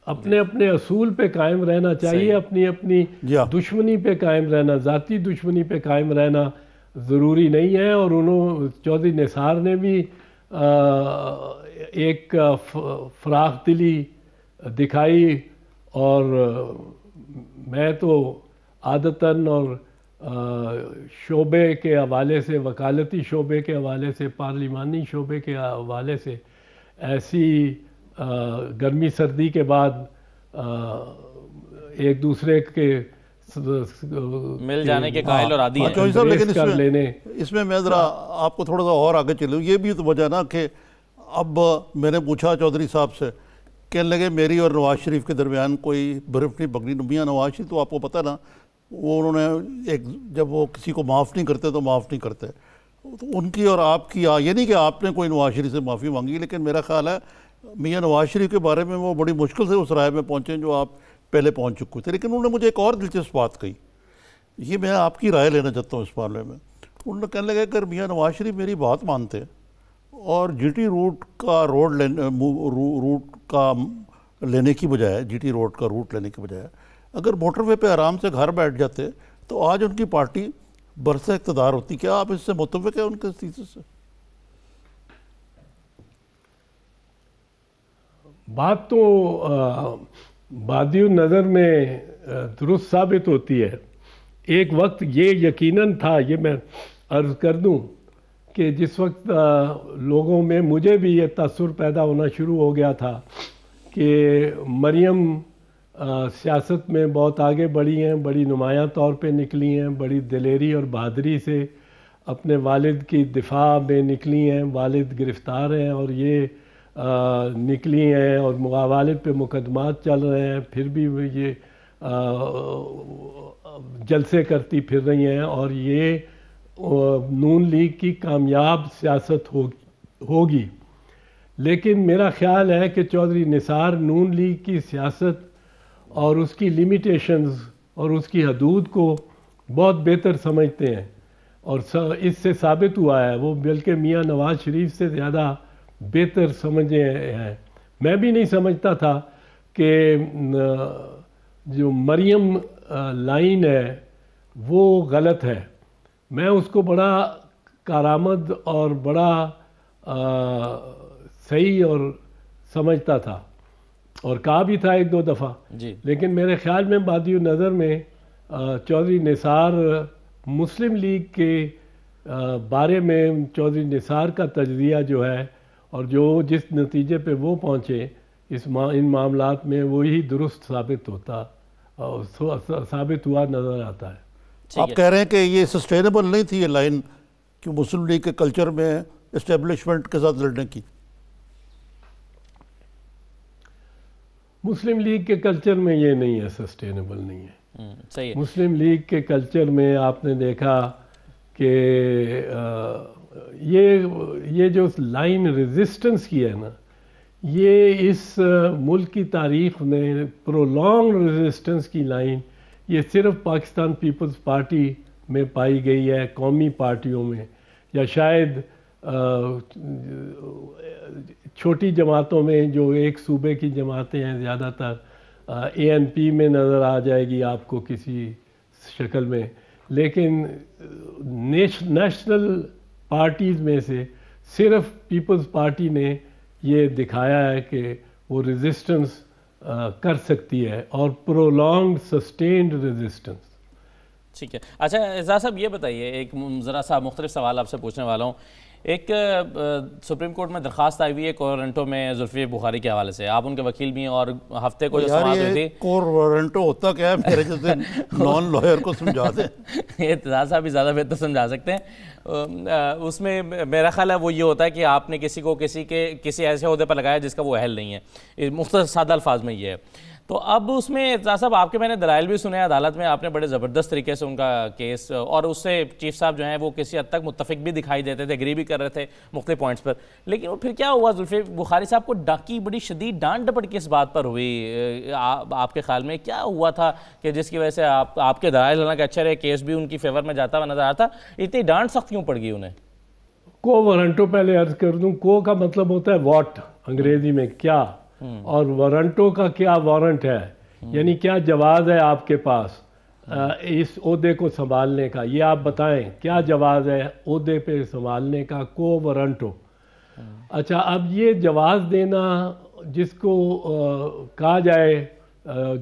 اپنے اصول پہ قائم رہنا چاہیے، اپنی دشمنی پہ قائم رہنا، ذاتی دشمنی پہ قائم رہنا ضروری نہیں ہے. اور چودھری نثار نے بھی ایک فراخ دلی دکھائی, اور میں تو عادتاً اور شعبے کے حوالے سے, وکالتی شعبے کے حوالے سے, پارلیمانی شعبے کے حوالے سے ایسی گرمی سردی کے بعد ایک دوسرے کے مل جانے کے قائل اور عادی ہیں. لیکن اس میں میں ذرا آپ کو تھوڑا سا اور آگے چلوں. یہ بھی تو وجہ نا کہ اب میں نے پوچھا چودھری صاحب سے, کہنے لگے میری اور نواز شریف کے درمیان کوئی برف نہیں پکڑی. میاں نواز شریف تو آپ کو پتہ نا, وہ انہوں نے جب وہ کسی کو معاف نہیں کرتے تو معاف نہیں کرتے. تو ان کی اور آپ کی, یہ نہیں کہ آپ نے کوئی نواز شریف سے معافی مانگی, لیکن میرا خیال ہے میاں نواز شریف کے بارے میں وہ بڑی مشکل سے اس رائے میں پہنچے جو آپ پہلے پہنچ چکے تھے. لیکن انہوں نے مجھے ایک اور دلچسپ بات کہی, یہ میں آپ کی رائے لینا چاہتا ہوں اس معاملے میں. انہوں نے کہنے لگا کہ میاں نواز شریف میری بات مانتے اور جی ٹی روٹ کا روٹ کا لینے کی بجائے, جی ٹی روڈ کا روٹ لینے کی بجائے اگر موٹر وے پہ آرام سے گھر بیٹھ جاتے تو آج ان کی پارٹی برسہ اقتدار ہوتی. کیا آپ اس سے متفق ہیں ان کے تھیسس سے؟ بات تو بادی النظر میں درست ثابت ہوتی ہے. ایک وقت یہ یقیناً تھا, یہ میں عرض کر دوں, کہ جس وقت لوگوں میں, مجھے بھی یہ تاثر پیدا ہونا شروع ہو گیا تھا کہ مریم سیاست میں بہت آگے بڑھی ہیں, بڑی نمایاں طور پہ نکلی ہیں, بڑی دلیری اور بہادری سے اپنے والد کی دفاع میں نکلی ہیں. والد گرفتار ہیں اور یہ نکلی ہیں, اور والد پہ مقدمات چل رہے ہیں, پھر بھی یہ جلسے کرتی پھر رہی ہیں, اور یہ نون لیگ کی کامیاب سیاست ہوگی. لیکن میرا خیال ہے کہ چودھری نثار نون لیگ کی سیاست اور اس کی لیمیٹیشنز اور اس کی حدود کو بہت بہتر سمجھتے ہیں, اور اس سے ثابت ہوا ہے. وہ بلکہ میاں نواز شریف سے زیادہ بہتر سمجھے ہیں. میں بھی نہیں سمجھتا تھا کہ جو مریم لائن ہے وہ غلط ہے. میں اس کو بڑا کارآمد اور بڑا صحیح اور سمجھتا تھا, اور کہا بھی تھا ایک دو دفعہ. لیکن میرے خیال میں بادی النظر میں چودھری نثار مسلم لیگ کے بارے میں چودھری نثار کا تجزیہ جو ہے, اور جس نتیجے پہ وہ پہنچے ان معاملات میں, وہی درست ثابت ہوا نظر آتا ہے. آپ کہہ رہے ہیں کہ یہ سسٹینیبل نہیں تھی یہ لائن کہ مسلم لیگ کے کلچر میں اسٹیبلشمنٹ کے ساتھ لڑنے کی؟ مسلم لیگ کے کلچر میں یہ نہیں ہے, سسٹینیبل نہیں ہے. مسلم لیگ کے کلچر میں آپ نے دیکھا کہ یہ جو لائن ریزسٹنس کی ہے نا, یہ اس ملک کی تاریخ میں پرولونگ ریزسٹنس کی لائن یہ صرف پاکستان پیپلز پارٹی میں پائی گئی ہے, قومی پارٹیوں میں, یا شاید چھوٹی جماعتوں میں جو ایک صوبے کی جماعتیں ہیں, زیادہ تر اے این پی میں نظر آ جائے گی آپ کو کسی شکل میں. لیکن نیشنل پارٹیز میں سے صرف پیپلز پارٹی نے یہ دکھایا ہے کہ وہ ریزسٹنس کر سکتی ہے, اور پرولونگڈ سسٹینڈ ریزسٹنس. ٹھیک ہے. اچھا اعزاز صاحب یہ بتائیے, ایک ذرا سا مختلف سوال آپ سے پوچھنے والا ہوں. ایک سپریم کورٹ میں درخواست آئی ہوئی ہے کورنٹو میں زلفی بخاری کے حوالے سے, آپ ان کے وکیل بھی ہیں, اور ہفتے کو جو سماعت ہوئی تھی. کورنٹو ہوتا کیا ہے, میرے جیسے نان لائر کو سمجھا دیں. یہ اعزاز صاحب بھی زیادہ بہتر سمجھا سکتے ہیں. اس میں میرا خیال ہے وہ یہ ہوتا ہے کہ آپ نے کسی کو کسی ایسے عہدے پر لگایا جس کا وہ اہل نہیں ہے. مختصر سادہ الفاظ میں یہ ہے. تو اب اس میں اعزاز صاحب آپ کے میں نے دلائل بھی سنے عدالت میں, آپ نے بڑے زبردست طریقے سے ان کا کیس, اور اس سے چیف صاحب جو ہیں وہ کسی حد تک متفق بھی دکھائی دیتے تھے, اگری بھی کر رہے تھے مختلف پوائنٹس پر. لیکن پھر کیا ہوا, زلفی بخاری صاحب کو ڈاکی بڑی شدید ڈانٹ ڈپٹ کس بات پر ہوئی آپ کے خیال میں؟ کیا ہوا تھا کہ جس کی وجہ سے آپ کے دلائل حالانکہ اچھے رہے, کیس بھی ان کی فیور میں جاتا ہوا نظر آتا, اتنی ڈانٹ سخت کیوں پڑ گئی انہیں؟ کو وارنٹو پہلے عرض کر دوں, کو کا مطلب ہوتا ہے واٹ انگریزی میں, کیا, اور وارنٹو کا کیا وارنٹ ہے, یعنی کیا جواز ہے آپ کے پاس اس عہدے کو سنبھالنے کا، یہ آپ بتائیں کیا جواز ہے عہدے پہ سنبھالنے کا کو ورنٹو؟ اچھا، اب یہ جواز دینا جس کو کہا جائے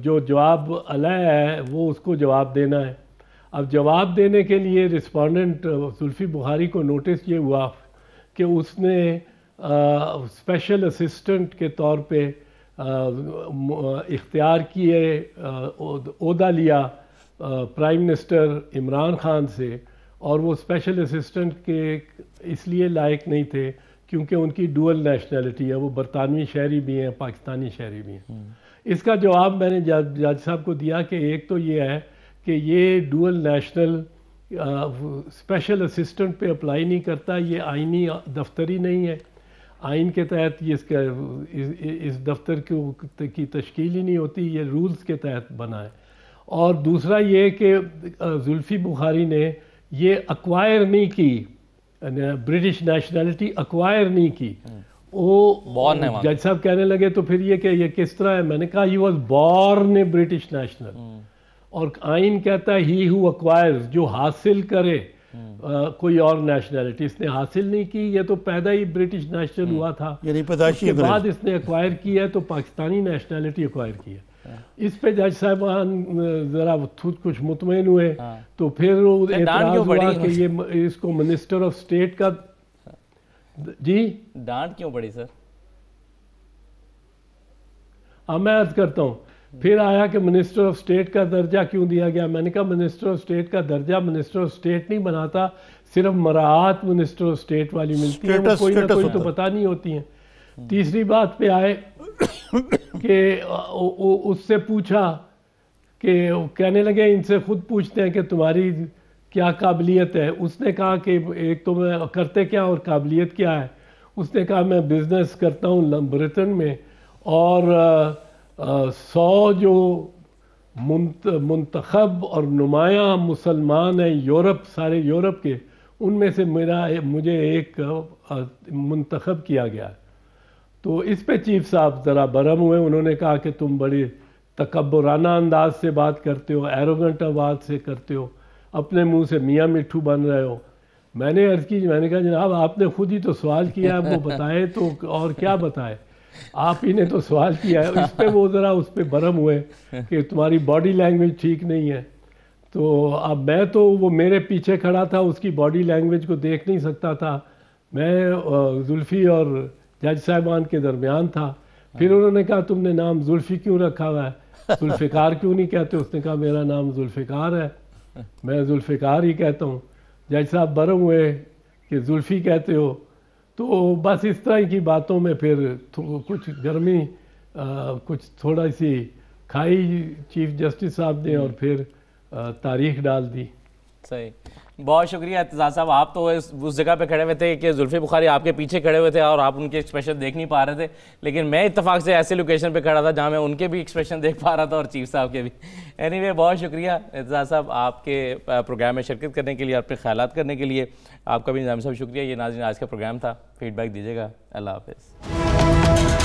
جو جواب علیہ ہے وہ اس کو جواب دینا ہے. اب جواب دینے کے لیے رسپونڈنٹ زلفی بخاری کو نوٹس یہ ہوا کہ اس نے اسپیشل اسسٹنٹ کے طور پہ اختیار کیے، عہدہ لیا پرائم منسٹر عمران خان سے، اور وہ اسپیشل اسسٹنٹ کے اس لیے لائق نہیں تھے کیونکہ ان کی ڈوئل نیشنلٹی ہے، وہ برطانوی شہری بھی ہیں پاکستانی شہری بھی ہیں. اس کا جواب میں نے جج صاحب کو دیا کہ ایک تو یہ ہے کہ یہ ڈوئل نیشنل اسپیشل اسسٹنٹ پہ اپلائی نہیں کرتا، یہ آئینی دفتری نہیں ہے، آئین کے تحت یہ اس دفتر کی تشکیل ہی نہیں ہوتی، یہ رولز کے تحت بنا ہے. اور دوسرا یہ کہ زلفی بخاری نے یہ اکوائر نہیں کی، برٹش نیشنلٹی اکوائر نہیں کی. وہ جج صاحب کہنے لگے تو پھر یہ کہ یہ کس طرح ہے؟ میں نے کہا he was born a British national, اور آئین کہتا ہے ہی ہو اکوائرز، جو حاصل کرے کوئی اور نیشنلٹی. اس نے حاصل نہیں کی، یہ تو پیدا ہی برٹش نیشنل ہوا تھا، اس کے بعد اس نے اکوائر کیا ہے تو پاکستانی نیشنلٹی اکوائر کی ہے. اس پہ جج صاحبان ذرا کچھ مطمئن ہوئے تو پھر اعتراض ہوا کہ یہ اس کو منسٹر آف اسٹیٹ کا. جی ڈانٹ کیوں پڑی سر؟ اب میں عرض کرتا ہوں، پھر آیا کہ منسٹر آف اسٹیٹ کا درجہ کیوں دیا گیا. میں نے کہا منسٹر آف اسٹیٹ کا درجہ منسٹر آف اسٹیٹ نہیں بناتا، صرف مراعات منسٹر آف اسٹیٹ والی ملتی ہیں، کوئی نہ کوئی تو پتہ نہیں ہوتی ہیں. تیسری بات پہ آئے کہ اس سے پوچھا کہ کہنے لگے ان سے خود پوچھتے ہیں کہ تمہاری کیا قابلیت ہے. اس نے کہا کہ ایک تو میں کرتے کیا اور قابلیت کیا ہے. اس نے کہا میں بزنس کرتا ہوں برطن میں، اور 100 جو منتخب اور نمایاں مسلمان ہیں یورپ، سارے یورپ کے، ان میں سے مجھے ایک منتخب کیا گیا. تو اس پہ چیف صاحب ذرا برہم ہوئے. انہوں نے کہا کہ تم بڑی تکبرانہ انداز سے بات کرتے ہو، ایروگنٹ آواز سے کرتے ہو، اپنے منہ سے میاں مٹھو بن رہے ہو. میں نے عرض کی، میں نے کہا جناب آپ نے خود ہی تو سوال کیا ہے، وہ بتائے تو اور کیا بتائے، آپ ہی نے تو سوال کیا ہے. اس پہ وہ ذرا اس پہ برہم ہوئے کہ تمہاری باڈی لینگویج ٹھیک نہیں ہے. تو اب میں تو وہ میرے پیچھے کھڑا تھا، اس کی باڈی لینگویج کو دیکھ نہیں سکتا تھا، میں زلفی اور جج صاحبان کے درمیان تھا. پھر انہوں نے کہا تم نے نام زلفی کیوں رکھا ہوا ہے، ذوالفقار کیوں نہیں کہتے؟ اس نے کہا میرا نام ذوالفقار ہے، میں ذوالفقار ہی کہتا ہوں. جج صاحب برہم ہوئے کہ زلفی کہتے ہو. تو بس اس طرح کی باتوں میں پھر کچھ گرمی کچھ تھوڑا سی کھائی چیف جسٹس صاحب نے، اور پھر تاریخ ڈال دی. صحیح، بہت شکریہ اعتزاز صاحب. آپ تو اس جگہ پہ کھڑے ہوئے تھے کہ زلفی بخاری آپ کے پیچھے کھڑے ہوئے تھے اور آپ ان کے ایکسپریشن دیکھ نہیں پا رہے تھے، لیکن میں اتفاق سے ایسے لوکیشن پہ کھڑا تھا جہاں میں ان کے بھی ایکسپریشن دیکھ پا رہا تھا اور چیف صاحب کے بھی. اینی وے، بہت شکریہ اعتزاز صاحب آپ کے پروگرام میں شرکت کرنے کے لیے، اپنے خیالات کرنے کے لیے. آپ کا بھی نظام صاحب شکریہ. یہ ناظرین آج کا پروگرام تھا، فیڈ بیک دیجیے گا. اللہ حافظ.